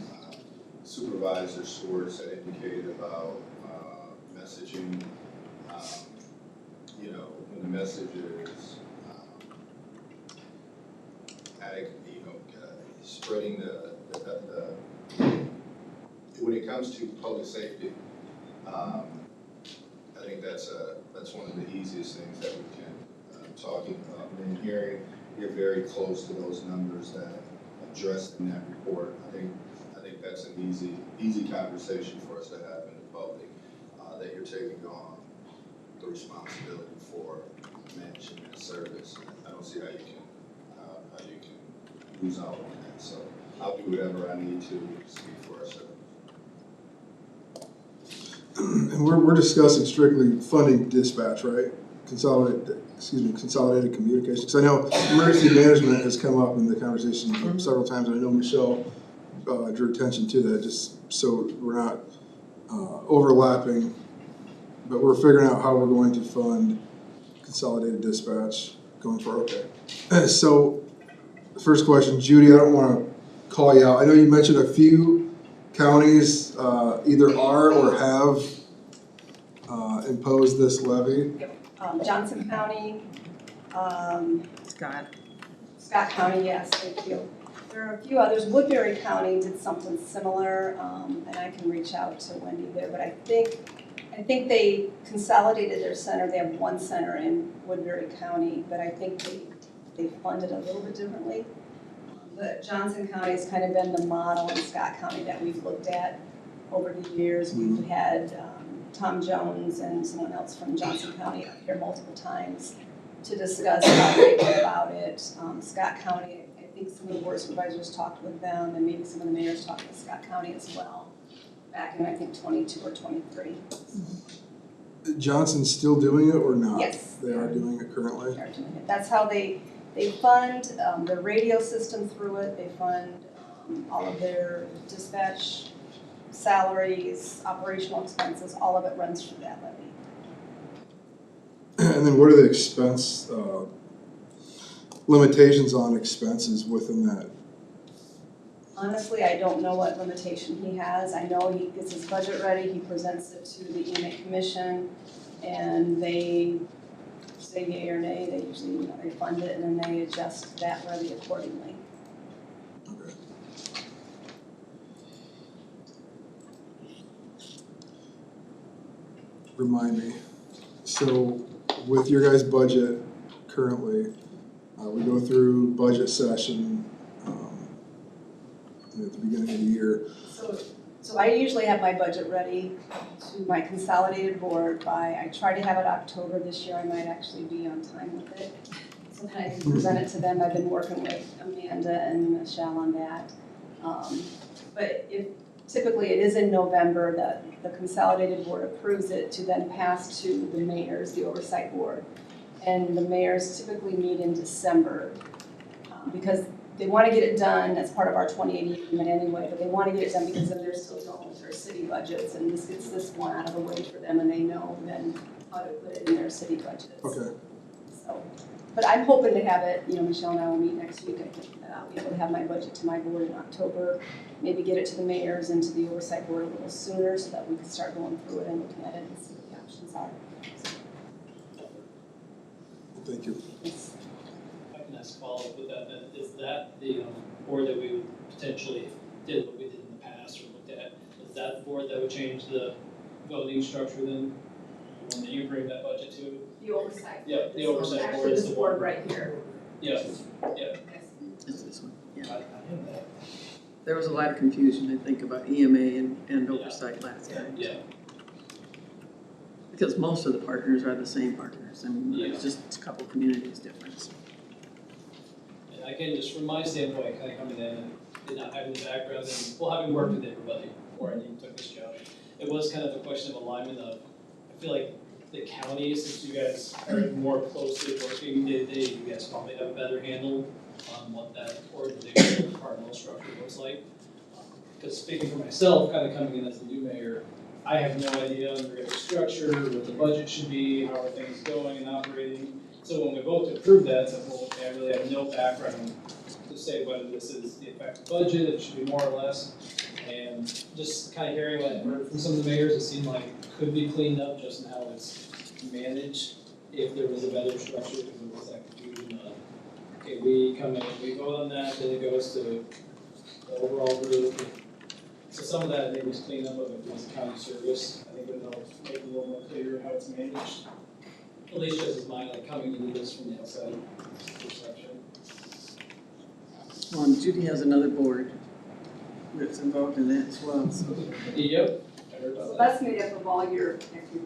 Supervisor Schwartz had indicated about messaging, when the message is spreading when it comes to public safety, I think that's one of the easiest things that we can talking about. And hearing you're very close to those numbers that addressed in that report. I think that's an easy conversation for us to have in the public, that you're taking on the responsibility for managing that service. I don't see how you can lose out on that. So I'll do whatever I need to speak for ourselves. And we're discussing strictly funding dispatch, right? Consolidated communications. Because I know emergency management has come up in the conversation several times. And I know Michelle drew attention to that, just so we're not overlapping. But we're figuring out how we're going to fund consolidated dispatch going forward. Okay. So, the first question, Judy, I don't want to call you out. I know you mentioned a few counties either are or have imposed this levy. Johnson County, Scott? Scott County, yes, thank you. There are a few others. Woodbury County did something similar, and I can reach out to Wendy there, but I think they consolidated their center. They have one center in Woodbury County, but I think they fund it a little bit differently. But Johnson County has kind of been the model in Scott County that we've looked at over the years. We've had Tom Jones and someone else from Johnson County up here multiple times to discuss how they go about it. Scott County, I think some of the board supervisors talked with them, and maybe some of the mayors talked with Scott County as well, back in I think 22 or 23. Johnson's still doing it or not? Yes. They are doing it currently? They are doing it. That's how they fund their radio system through it. They fund all of their dispatch salaries, operational expenses, all of it runs through that levy. And then what are the expense limitations on expenses within that? Honestly, I don't know what limitation he has. I know he gets his budget ready, he presents it to the EMA commission, and they say yea or nay. They usually, they fund it, and then they adjust that levy accordingly. Okay. Remind me. So with your guys' budget currently, we go through budget session at the beginning of the year. So I usually have my budget ready to my consolidated board by, I try to have it October. This year I might actually be on time with it, so that I can present it to them. I've been working with Amanda and Michelle on that. But if typically it is in November that the consolidated board approves it to then pass to the mayors, the oversight board. And the mayors typically meet in December because they want to get it done as part of our 2080 agreement anyway, but they want to get it done because then they're still going with their city budgets, and this gets this one out of the way for them, and they know then how to put it in their city budgets. Okay. So, but I'm hoping to have it, Michelle and I will meet next week. I think that I'll be able to have my budget to my board in October, maybe get it to the mayors and to the oversight board a little sooner so that we can start going through it and looking at it and see what the options are. Thank you. Yes. I can ask a follow-up with that, then, is that the board that we would potentially did what we did in the past or looked at? Is that the board that would change the voting structure then? The one that you bring that budget to? The oversight. Yeah, the oversight board Actually, is this the board one. right here. Yeah, It's this one, I yeah. knew that. There was a lot of confusion, I think, about EMA and oversight last time. Yeah, Because most of the partners are the same partners, and Yeah. there's just a couple communities difference. and I can just from my standpoint, kind of coming in and did not having the background and, well, having worked with everybody before I even took this job, it was kind of a question of alignment of, I feel like the county, since you guys are more closely working day to day, you guys probably have a better handle on what that organizational departmental structure looks like. Because speaking for myself, kind of coming in as the new mayor, I have no idea on the regular structure, what the budget should be, how are things going and operating. So when we vote to approve that, it's like, well, okay, I really have no background to say whether this is the effective budget, it should be more or less. And just kind of hearing what I heard from some of the mayors, it seemed like it could be cleaned up just in how it's managed if there was a better structure, because there was that confusion of, okay, we come in, we vote on that, then it goes to the overall group. So some of that I think was cleaned up of it was county service. I think it would help make it a little more clear how it's managed. At least just as mine, like coming into this from the outside perception. Well, and Judy has another board that's involved in that as well, so. Yep, I heard So about that. that's made up of all your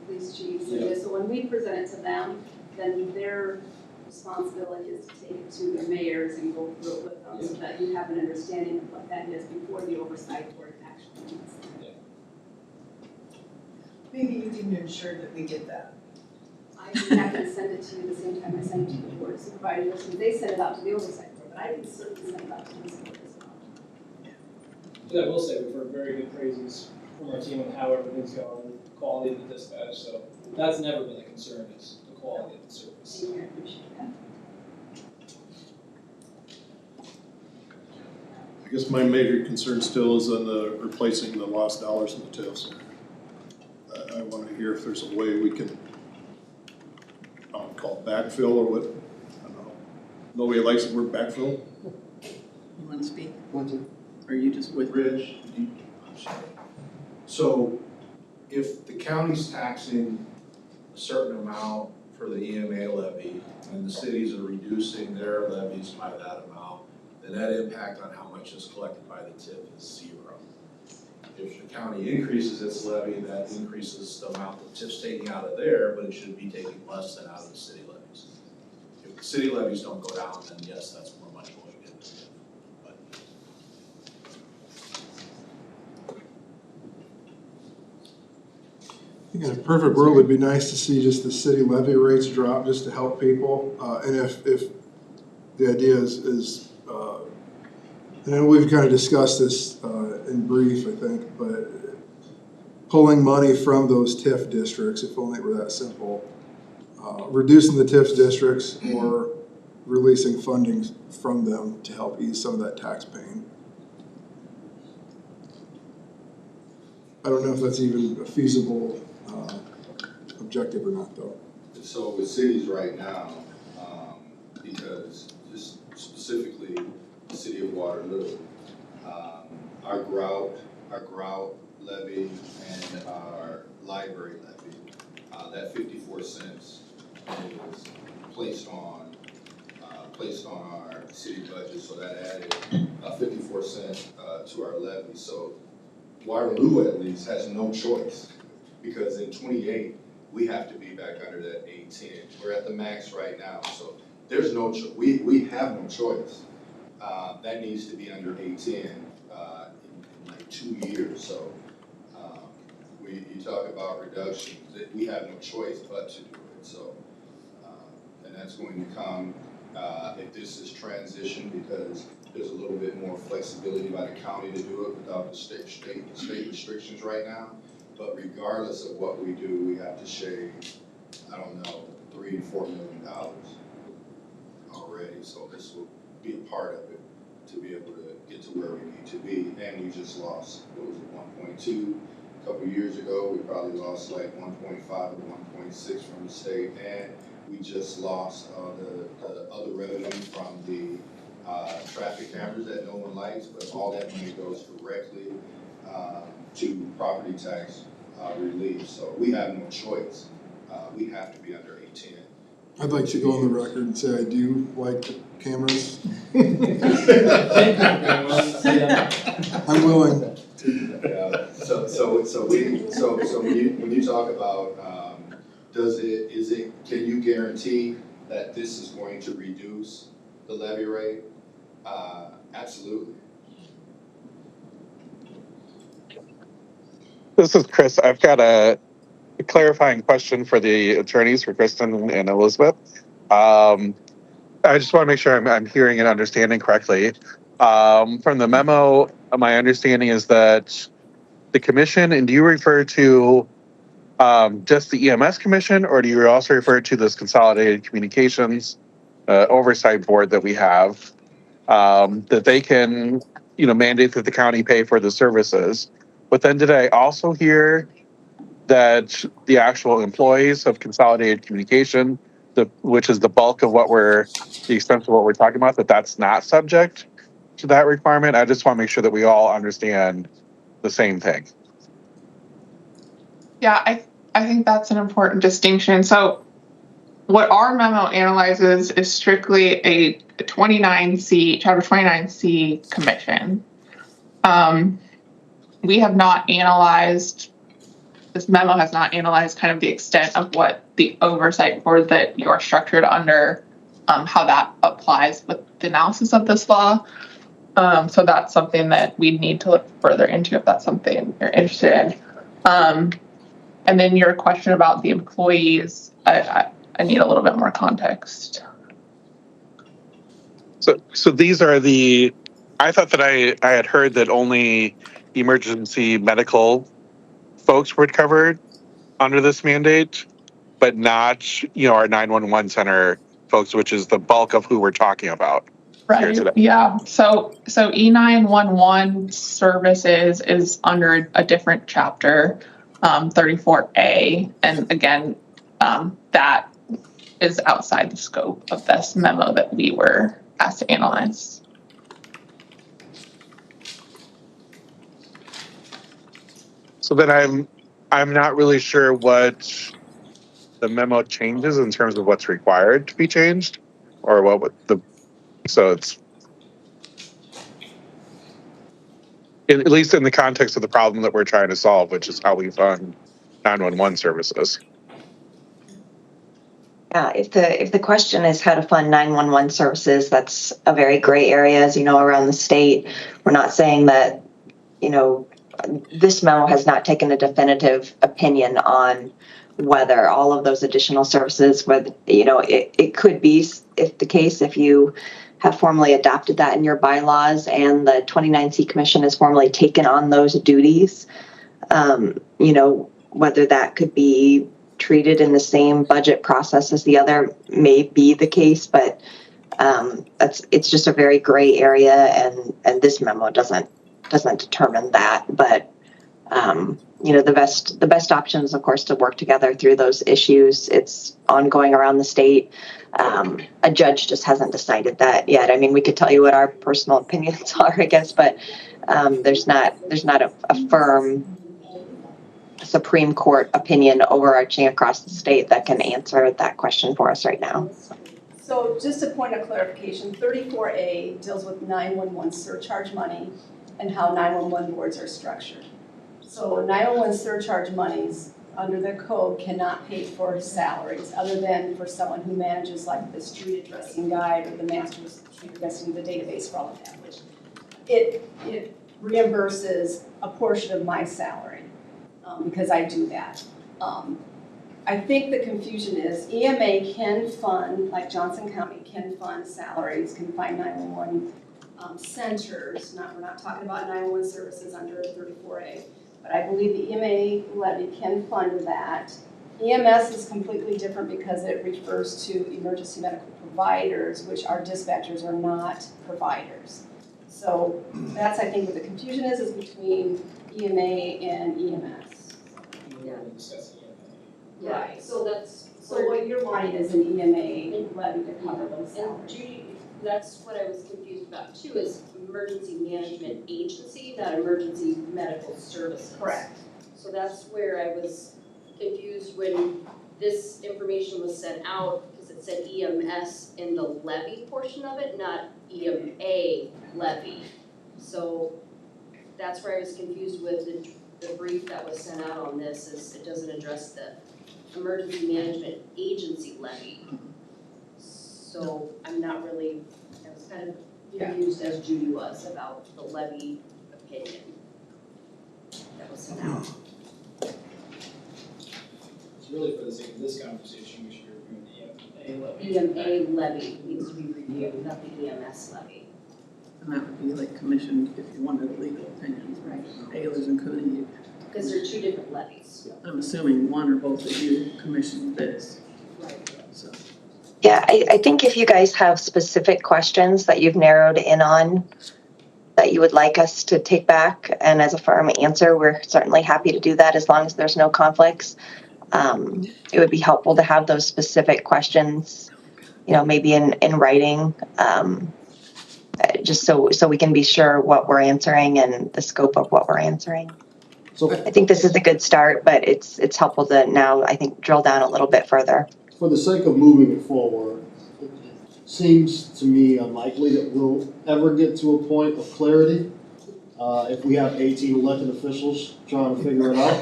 police chiefs, and Yeah. so when we present it to them, then their responsibility is to take it to the mayors and go through it with them, so that you have an understanding of what that is before the oversight board actually meets. Maybe you can ensure that we get that. I can have to send it to you the same time I send it to the board of supervisors, because they send it out to the oversight board, but I can certainly send it out to this board as well. But I will say, we've heard very good praises from our team on how everything's going, the quality of the dispatch, so that's never been a concern, is the quality of the service. Thank you, I appreciate that. I guess my major concern still is on the replacing the lost dollars in the TIFs. I want to hear if there's a way we can, I don't call it backfill or what, I don't know. Nobody likes the word backfill? You want to speak? Or are you just with? Rich, so if the county's taxing a certain amount for the EMA levy and the cities are reducing their levies by that amount, the net impact on how much is collected by the TIF is 0. If the county increases its levy, that increases the amount that TIF's taking out of there, but it should be taking less than out of the city levies. If the city levies don't go down, then yes, that's more money going into the TIF. But I think in a perfect world, it'd be nice to see just the city levy rates drop just to help people. And if the idea is and we've kind of discussed this in brief, I think, but pulling money from those TIF districts, if only it were that simple, reducing the TIF districts or releasing funding from them to help ease some of that tax pain. I don't know if that's even a feasible objective or not, though. So with cities right now, because just specifically the city of Waterloo, our grout levy and our library levy, that 54 cents is placed on our city budget, so that added 54 cents to our levy. So Waterloo at least has no choice, because in 28 we have to be back under that 810. We're at the max right now, so there's no we have no choice. That needs to be under 810 in like 2 years. So you talk about reductions, we have no choice but to do it. So and that's going to come if this is transition, because there's a little bit more flexibility by the county to do it without the state restrictions right now. But regardless of what we do, we have to shave, I don't know, $3 to $4 million already. So this will be a part of it to be able to get to where we need to be. And we just lost, what was it, 1.2 a couple years ago. We probably lost like 1.5 or 1.6 from the state, and we just lost the other revenue from the traffic cameras that no one likes, but all that money goes directly to property tax relief. So we have no choice. We have to be under 810. I'd like to go on the record and say I do like the cameras. I'm willing. Yeah. So when you talk about can you guarantee that this is going to reduce the levy rate? Absolutely. This is Chris. I've got a clarifying question for the attorneys, for Kristen and Elizabeth. I just want to make sure I'm hearing and understanding correctly. From the memo, my understanding is that the commission, and do you refer to just the EMS commission, or do you also refer to this consolidated communications oversight board that we have, that they can, mandate that the county pay for the services? But then did I also hear that the actual employees of consolidated communication, which is the bulk of the extent of what we're talking about, that's not subject to that requirement? I just want to make sure that we all understand the same thing. Yeah, I think that's an important distinction. So what our memo analyzes is strictly a 29C, Chapter 29C commission. We have not analyzed, this memo has not analyzed kind of the extent of what the oversight board that you're structured under, how that applies with the analysis of this law. So that's something that we'd need to look further into if that's something you're interested in. And then your question about the employees, I need a little bit more context. So these are I thought that I had heard that only emergency medical folks were covered under this mandate, but not, our 911 center folks, which is the bulk of who we're talking about here Right, today. yeah. So E911 services is under a different chapter, 34A. And again, that is outside the scope of this memo that we were asked to analyze. So then I'm not really sure what the memo changes in terms of what's required to be changed, or what would so it's at least in the context of the problem that we're trying to solve, which is how we fund 911 services. If the question is how to fund 911 services, that's a very gray area, as you know, around the state. We're not saying that, this memo has not taken a definitive opinion on whether all of those additional services, whether, it could be if the case, if you have formally adopted that in your bylaws and the 29C Commission has formally taken on those duties, whether that could be treated in the same budget process as the other may be the case, but it's just a very gray area, and this memo doesn't determine that. But the best option is, of course, to work together through those issues. It's ongoing around the state. A judge just hasn't decided that yet. I mean, we could tell you what our personal opinions are, I guess, but there's not a firm Supreme Court opinion overarching across the state that can answer that question for us right now. So just a point of clarification, 34A deals with 911 surcharge money and how 911 boards are structured. So 911 surcharge monies under the code cannot pay for salaries other than for someone who manages like the street addressing guide or the master street addressing the database for all of that, which it reimburses a portion of my salary because I do that. I think the confusion is EMA can fund, like Johnson County can fund salaries, can fund 911 centers. We're not talking about 911 services under 34A, but I believe the EMA levy can fund that. EMS is completely different because it refers to emergency medical providers, which our dispatchers are not providers. So that's, I think, what the confusion is between EMA and EMS. Right, so what you're wanting is an EMA levy to cover those salaries. And Judy, that's what I was confused about too, is emergency management agency, not emergency medical services. Correct. So that's where I was confused when this information was sent out, because it said EMS in the levy portion of it, not EMA levy. So that's where I was confused with the brief that was sent out on this, is it doesn't address the emergency management agency levy. So I'm not really, I was kind of confused as Judy was about the levy opinion that was sent out. It's really for the sake of this conversation, we should review the EMA levy. EMA levy needs to be reviewed, not the EMS levy. And that would be like commissioned if you wanted legal opinions, right? Ayers and Cooney. Because they're two different levies. I'm assuming one or both of you commissioned this. Right. So. Yeah, I think if you guys have specific questions that you've narrowed in on that you would like us to take back and as a firm answer, we're certainly happy to do that as long as there's no conflicts. It would be helpful to have those specific questions, maybe in writing, just so we can be sure what we're answering and the scope of what we're answering. So I think this is a good start, but it's helpful to now, I think, drill down a little bit further. for the sake of moving it forward, it seems to me unlikely that we'll ever get to a point of clarity if we have 18 elected officials trying to figure it out.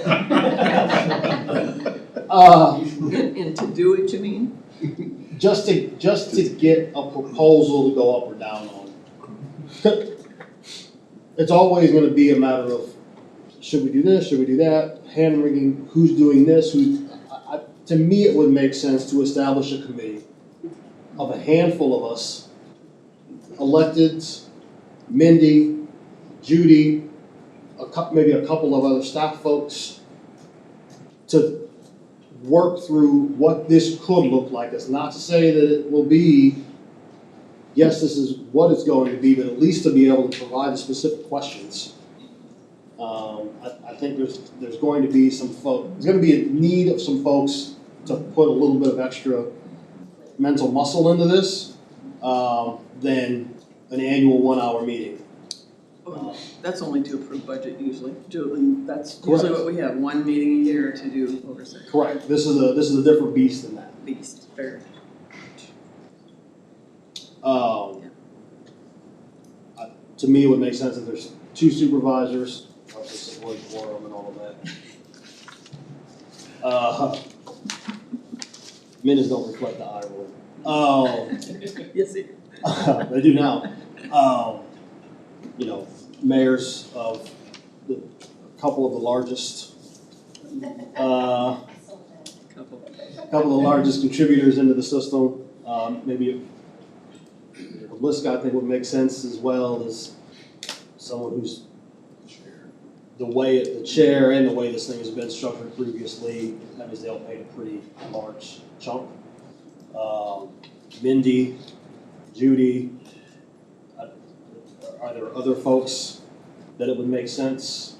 And to do it, you mean? Just to get a proposal to go up or down on. It's always going to be a matter of should we do this, should we do that, hand wringing, who's doing this, to me, it would make sense to establish a committee of a handful of us, electeds, Mindy, Judy, maybe a couple of other staff folks, to work through what this could look like. It's not to say that it will be, yes, this is what it's going to be, but at least to be able to provide the specific questions. I think there's going to be there's going to be a need of some folks to put a little bit of extra mental muscle into this than an annual 1 hour meeting. That's only to approve budget usually. That's usually what we have, one meeting a year to do oversight. Correct. This is a different beast than that. Beast, fair. To me, it would make sense if there's 2 supervisors, of the support quorum and all of that. Minutes don't reflect the eye roll. Yes, they do. They do now. Mayors of a couple of the largest, couple of the largest contributors into the system. Maybe a list I think would make sense as well as someone who's the chair and the way this thing has been structured previously. That means they'll pay a pretty large chunk. Mindy, Judy. Are there other folks that it would make sense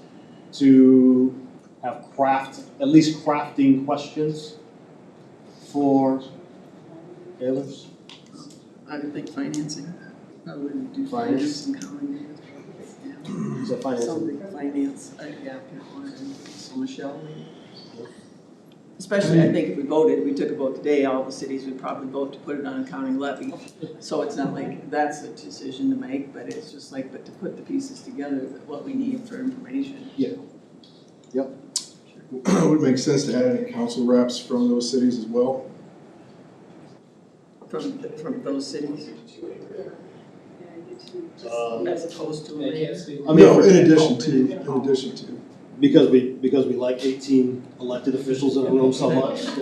to have at least crafting questions for Taylor's? I would think financing. I would do Finance? finance and accounting. Is that financing? Something finance, so Michelle. Especially, I think if we voted, we took a vote today, all the cities would probably vote to put it on accounting levy. So it's not like that's a decision to make, but it's just like, but to put the pieces together, what we need for information. Yeah. Yep. It would make sense to add any council reps from those cities as well. From those cities? As opposed to. In addition to. Because we like 18 elected officials in a room so much. I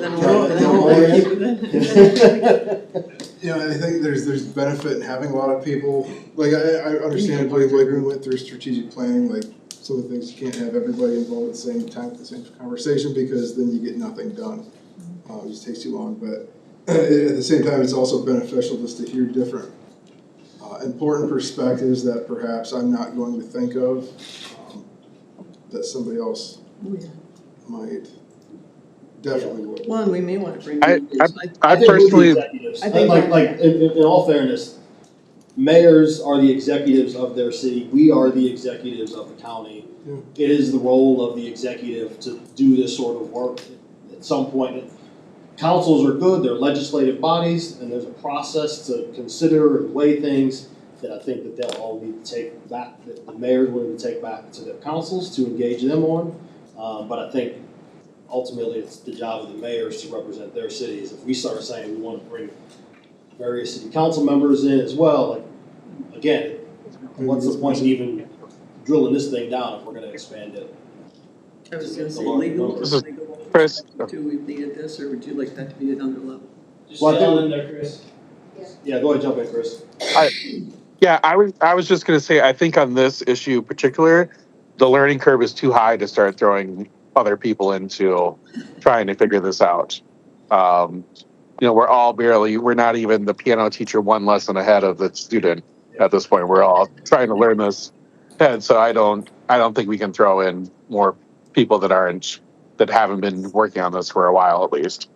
think there's benefit in having a lot of people. Like I understand, like we went through strategic planning, like some of the things you can't have everybody involved at the same time, the same conversation, because then you get nothing done. It just takes too long. But at the same time, it's also beneficial just to hear different important perspectives that perhaps I'm not going to think of. That somebody else might definitely would. Well, and we may want to bring. I personally, I think like in all fairness, mayors are the executives of their city. We are the executives of the county. Yeah. It is the role of the executive to do this sort of work. At some point, councils are good. They're legislative bodies, and there's a process to consider and weigh things that I think that they'll all need to take back, that the mayors will need to take back to their councils to engage them on. But I think ultimately it's the job of the mayors to represent their cities. If we start saying we want to bring various city council members in as well, like, again, what's the point of even drilling this thing down if we're going to expand it? I was going to say legal. Chris. Do we needed this, or would you like that to be another level? Just jump in there, Chris. Yeah, go ahead, jump in, Chris. I was just going to say, I think on this issue in particular, the learning curve is too high to start throwing other people into trying to figure this out. We're not even the piano teacher one lesson ahead of the student at this point. We're all trying to learn this head. So I don't think we can throw in more people that haven't been working on this for a while at least.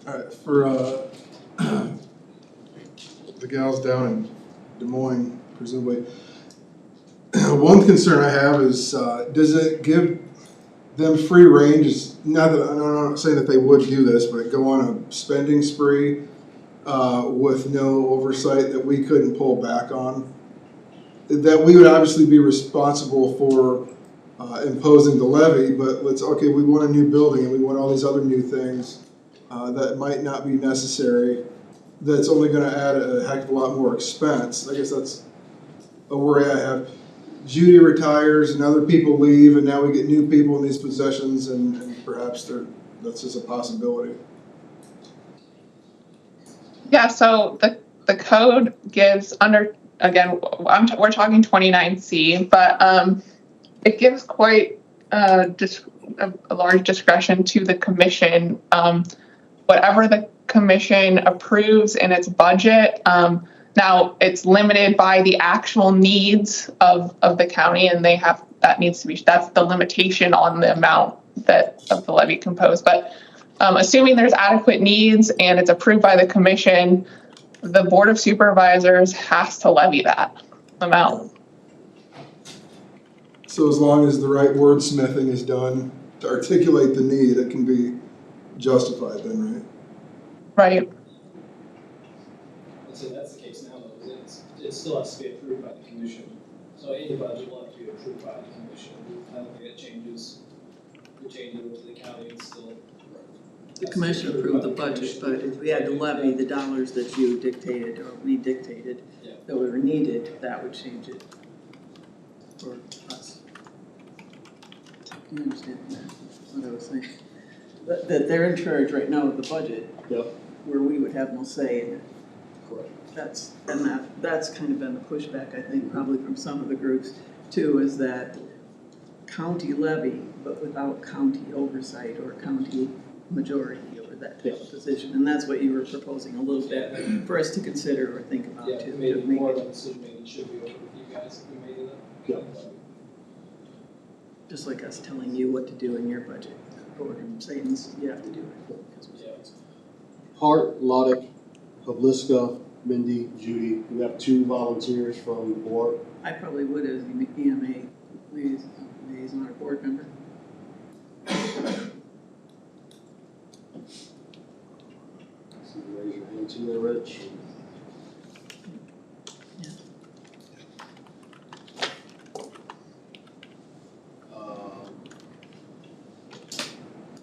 All right, for the gals down in Des Moines, presumably, one concern I have is, does it give them free range? Not that I'm not saying that they would do this, but go on a spending spree with no oversight that we couldn't pull back on. That we would obviously be responsible for imposing the levy, but we want a new building and we want all these other new things that might not be necessary. That's only going to add a heck of a lot more expense. I guess that's a worry I have. Judy retires and other people leave, and now we get new people in these positions, and perhaps that's just a possibility. Yeah, so the code gives under, again, we're talking 29C, but it gives quite a large discretion to the commission. Whatever the commission approves in its budget, now it's limited by the actual needs of the county, and that's the limitation on the amount of the levy composed. But assuming there's adequate needs and it's approved by the commission, the Board of Supervisors has to levy that amount. So as long as the right wordsmithing is done to articulate the need, it can be justified then, right? Right. I'd say that's the case now, though, is it still has to be approved by the commission. So any budget will have to be approved by the commission. I don't think it changes to the county, it's still. The commission approved the budget, but if we had to levy the dollars that you dictated or we dictated that were needed, that would change it for us. You understand that? That's what I was saying. That they're in charge right now of the budget. Yep. Where we would have no say in it. Correct. That's kind of been the pushback, I think, probably from some of the groups too, is that county levy, but without county oversight or county majority or that type of position. And that's what you were proposing a little bit for us to consider or think about too. Yeah, maybe more of a decision maybe should be over with you guys if we made it. Yeah. Just like us telling you what to do in your budget, or saying this, you have to do it. Hart, Loddick, Publiska, Mindy, Judy, we have 2 volunteers from the board. I probably would as EMA liaison or board member. So raise your hand too there, Rich.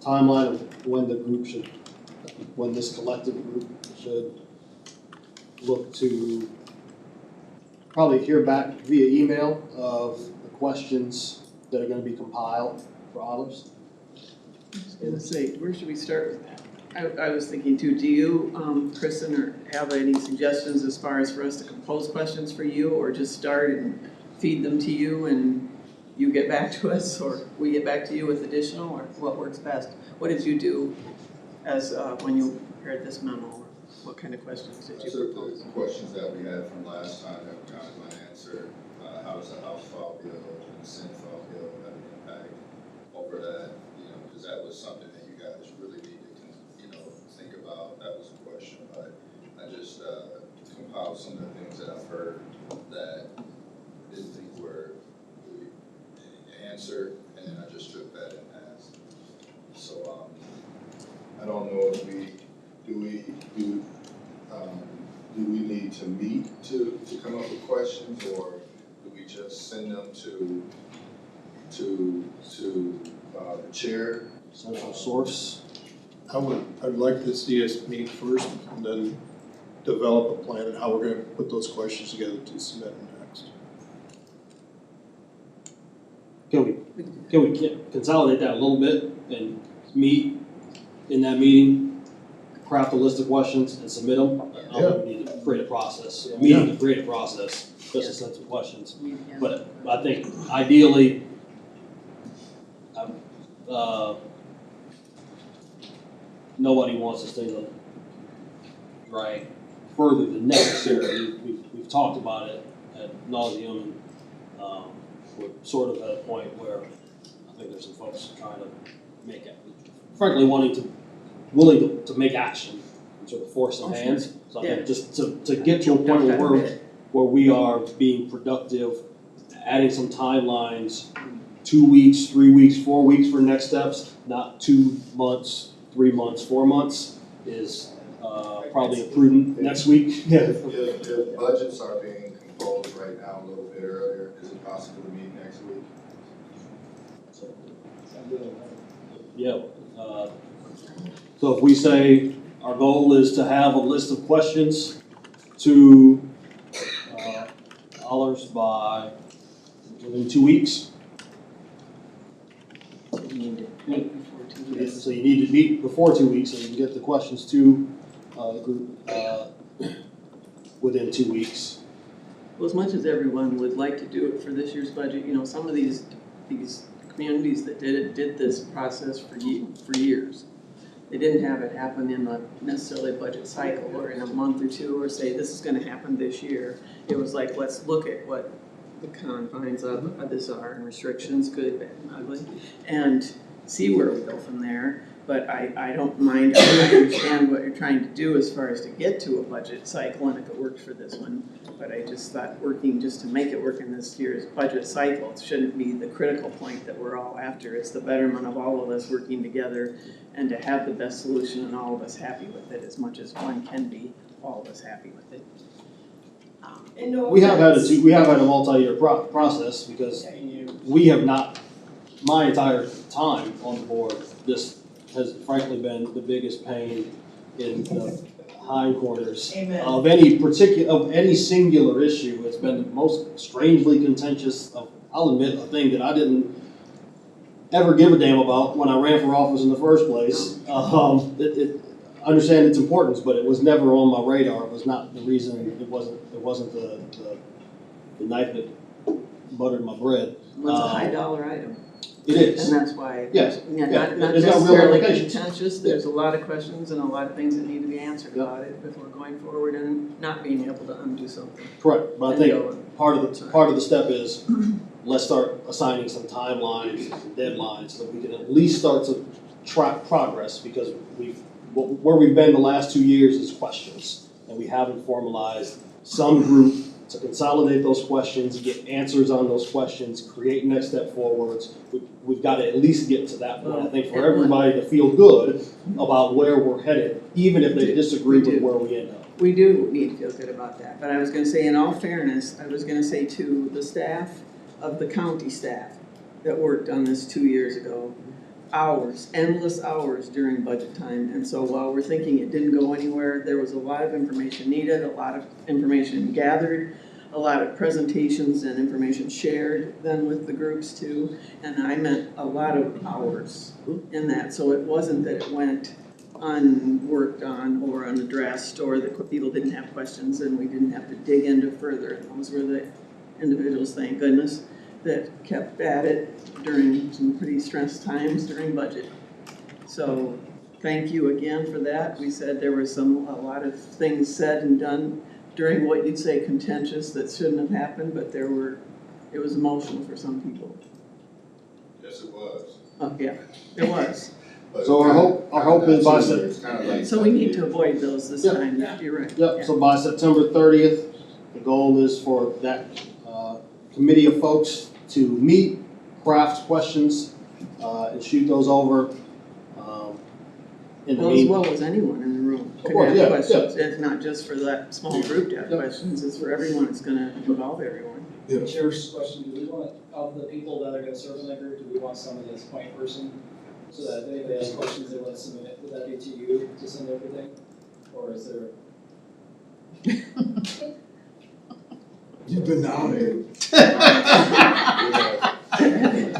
Timeline of when this collective group should look to probably hear back via email of the questions that are gonna be compiled for others. I was gonna say, where should we start with that? I was thinking too, do you, Kristen, or have any suggestions as far as for us to compose questions for you, or just start and feed them to you and you get back to us, or we get back to you with additional, or what works best? What did you do as, when you prepared this memo, or what kind of questions did you propose? The questions that we had from last time that we kind of want to answer, how does the House file bill and the Senate file bill have an impact over that, because that was something that you guys really need to, think about. That was a question, but I just compiled some of the things that I've heard that I didn't think were really answered, and I just took that and asked. So I don't know if do we need to meet to come up with questions, or do we just send them to the chair? Central source. I'd like to see us meet first and then develop a plan on how we're gonna put those questions together to submit next. Can we consolidate that a little bit and meet in that meeting, craft a list of questions and submit them? I don't need to create a process, meeting to create a process, just to send some questions. But I think ideally, nobody wants this thing to drag further than necessary. We've talked about it ad nauseum, and we're sort of at a point where I think there's some folks trying to make it, frankly, willing to make action and sort of force some hands. So I think just to get to a point where we are being productive, adding some timelines, 2 weeks, 3 weeks, 4 weeks for next steps, not 2 months, 3 months, 4 months is probably prudent next week. If budgets are being composed right now a little bit earlier, is it possible to meet next week? Yeah. So if we say our goal is to have a list of questions to dollars by, within 2 weeks. We need to meet before 2 weeks. So you need to meet before 2 weeks so you can get the questions to the group within 2 weeks. Well, as much as everyone would like to do it for this year's budget, you know, some of these communities that did this process for years. They didn't have it happen in a necessarily budget cycle or in a month or two or say this is gonna happen this year. It was like, let's look at what the confines of this are and restrictions, good, bad, and ugly, and see where we go from there. But I don't mind, I understand what you're trying to do as far as to get to a budget cycle and if it works for this one. But I just thought working just to make it work in this year's budget cycle shouldn't be the critical point that we're all after. It's the betterment of all of us working together and to have the best solution and all of us happy with it as much as one can be, all of us happy with it. We have had a multi-year process because we have not, my entire time on the board, this has frankly been the biggest pain in the hindquarters of any singular issue. It's been the most strangely contentious I'll admit, a thing that I didn't ever give a damn about when I ran for office in the first place. I understand its importance, but it was never on my radar. It was not the reason. It wasn't the knife that buttered my bread. It's a high dollar item. It is. And that's why, Yes. not There's no real necessarily implications. contentious, there's a lot of questions and a lot of things that need to be answered about it before going forward and not being able to undo something. Correct, but I think part of the step is, let's start assigning some timelines, and deadlines, so that we can at least start to track progress, because where we've been the last 2 years is questions, and we haven't formalized some group to consolidate those questions, get answers on those questions, create next step forwards. We've got to at least get to that point, I think, for everybody to feel good about where we're headed, even if they disagree with where we end up. We do need to feel good about that, but I was gonna say, in all fairness, I was gonna say to the staff of the county staff that worked on this 2 years ago, hours, endless hours during budget time, and so while we're thinking it didn't go anywhere, there was a lot of information needed, a lot of information gathered, a lot of presentations and information shared then with the groups too, and I meant a lot of hours in that, so it wasn't that it went unworked on or unaddressed or that people didn't have questions and we didn't have to dig into further. Those were the individuals, thank goodness, that kept at it during some pretty stressed times during budget. So thank you again for that. We said there was a lot of things said and done during what you'd say contentious that shouldn't have happened, but it was emotional for some people. Yes, it was. Oh, yeah, it was. So our hope is by September. So we need to avoid those this time, you're right. Yep, so by September 30th, the goal is for that committee of folks to meet, craft questions, and shoot those over. As well as anyone in the room could have questions. It's not just for that small group to have questions, it's for everyone, it's gonna involve everyone. Chair's question, do we want, of the people that are gonna serve in that group, do we want somebody that's point person? So that if anybody has questions they want to submit it, would that be to you to send everything? Or is there? You've been nominated.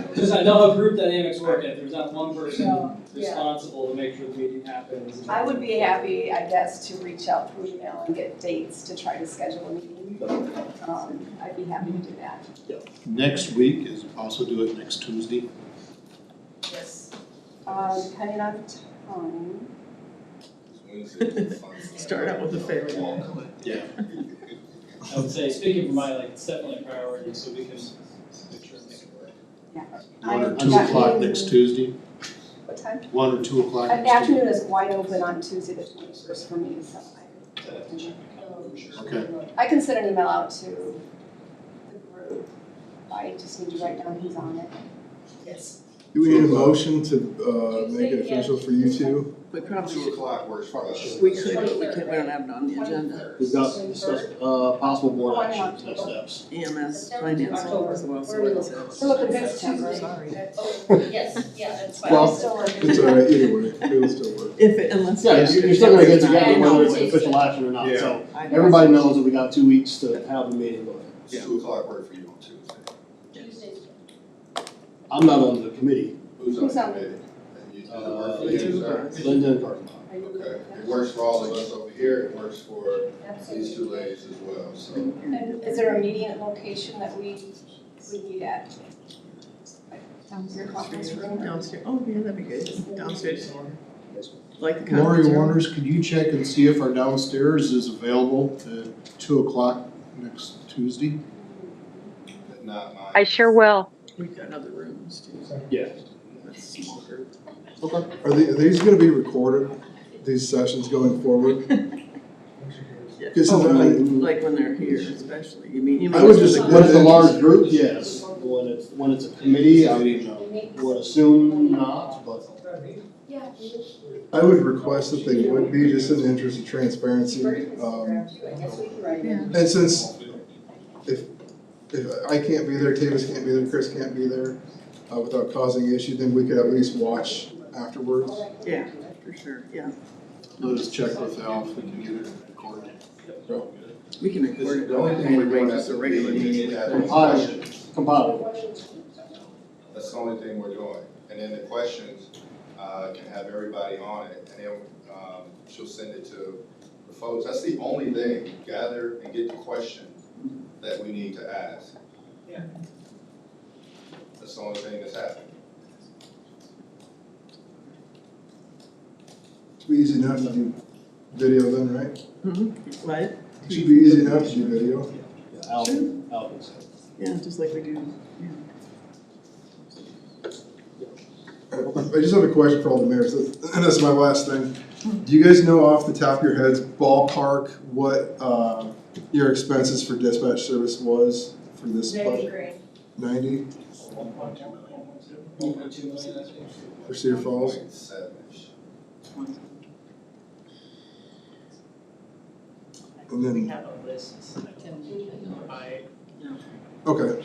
Because I know how group dynamics work, if there's not one person responsible to make sure the meeting happens. I would be happy, I guess, to reach out through email and get dates to try to schedule a meeting. I'd be happy to do that. Next week is also do it next Tuesday. Yes. Depending on time. Start out with a fair one. Yeah. I would say, speaking for my, it's definitely a priority, so we can make sure to make it work. Yeah. 1 or 2 o'clock next Tuesday. What time? 1 or 2 o'clock The next Tuesday. afternoon is wide open on Tuesday the 21st for me, so Okay. I can send an email out to the group. I just need to write down who's on it. Yes. Do we need a motion to make it official for you two? We probably 2 o'clock works for us. we could, but we don't have it on the agenda. We've got discussed possible board actions, next steps. EMS, finance, as well, so what it says. We're looking at September. Sorry. Yes, yeah, that's fine. Well, It's all right, either way, it'll still work. Unless. Yeah, you're still gonna get together Yeah, whether it's no, official action or not, Yeah. so everybody knows that we got 2 weeks to have the meeting going. 2 o'clock work for you on Tuesday. Tuesday I'm not on the committee. Who's on the committee? And you do the work for you, sir? Linda and Carson. Okay, it works for all of us over here, it works for these two ladies as well, so. And is there a meeting location that we meet at? Your conference room? Downstairs, oh, yeah, that'd be good, downstairs. Like the Lori conference room. Wonders, could you check and see if our downstairs is available at 2:00 next Tuesday? If not mine. I sure will. We've got other rooms too. Yeah. That's smaller. Okay. Are these gonna be recorded, these sessions going forward? Yeah. Because Oh, I- like when they're here especially, you mean I would just- the When it's a good- large group, yes. When it's a committee, I would assume not, but. Yeah. I would request that they would be, just in the interest of transparency. Yeah. And since if I can't be there, Tavis can't be there, Chris can't be there, without causing issue, then we could at least watch afterwards. Yeah, for sure, yeah. Let us check with Al if we can get it recorded. We can record it, The only thing we're anyway, doing just is a regular meeting. Compatible. That's the only thing we're doing. And then the questions, can have everybody on it, and then, she'll send it to the folks. That's the only thing, gather and get the question that we need to ask. Yeah. That's the only thing that's happening. It'd be easy enough to do video then, right? What? It should be easy enough to do video. Yeah, Alvin said. Yeah, just like we do, yeah. I just have a question for all the mayors, and this is my last thing. Do you guys know off the top of your heads, ballpark, what your expenses for dispatch service was for this budget? 90 1.2 million, I think. for Cedar Falls? 1.7-ish. And then, have a list, by, okay,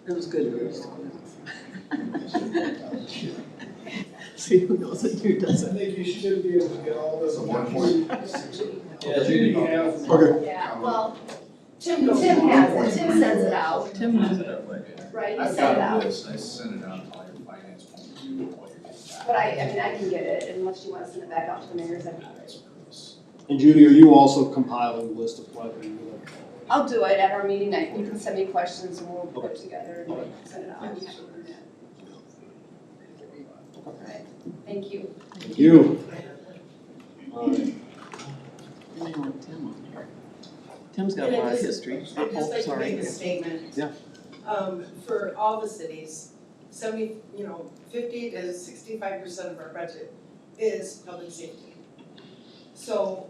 It was good. See who knows and who I doesn't. think you should be able to get all those. So 1.6. Yeah, Judy, you have. okay. Yeah, well, Tim has it, Tim sends it out, Tim knows it, right, he I've sent it got a out. list, I sent it out to all your finance people, what you're getting back. But I mean, I can get it, unless you wanna send it back out to the mayors, I can get it. And Judy, are you also compiling a list of questions? I'll do it at our meeting night, you can send me questions and we'll put it together and send it out. Alright, thank you. Thank you. All right. You may want Tim on here. Tim's got a lot of history. I'd just like to make Sorry. a statement. Yeah. For all the cities, 50 to 65% of our budget is public safety. So,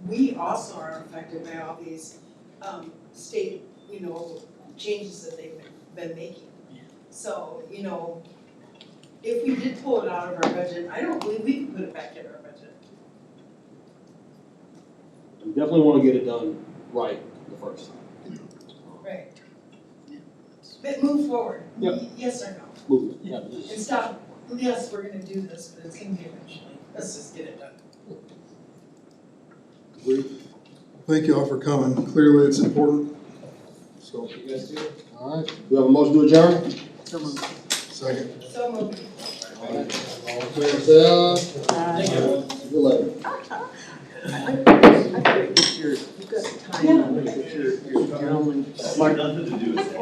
we also are affected by all these, state, changes that they've been making. So, if we did pull it out of our budget, I don't believe we could put it back in our budget. We definitely want to get it done right the first time. Right. But move forward. Yep. Yes or no? Move it. Yeah. And stop, yes, we're gonna do this, but it's gonna be eventually. Let's just get it done. Thank you all for coming. Clearly, it's important. So, You guys do? All right. Do we have a motion to adjourn? second. So moved. All in favor, say aye. Thank you. Good luck. I think you've got time, your gentleman. Mike. Nothing to do with it.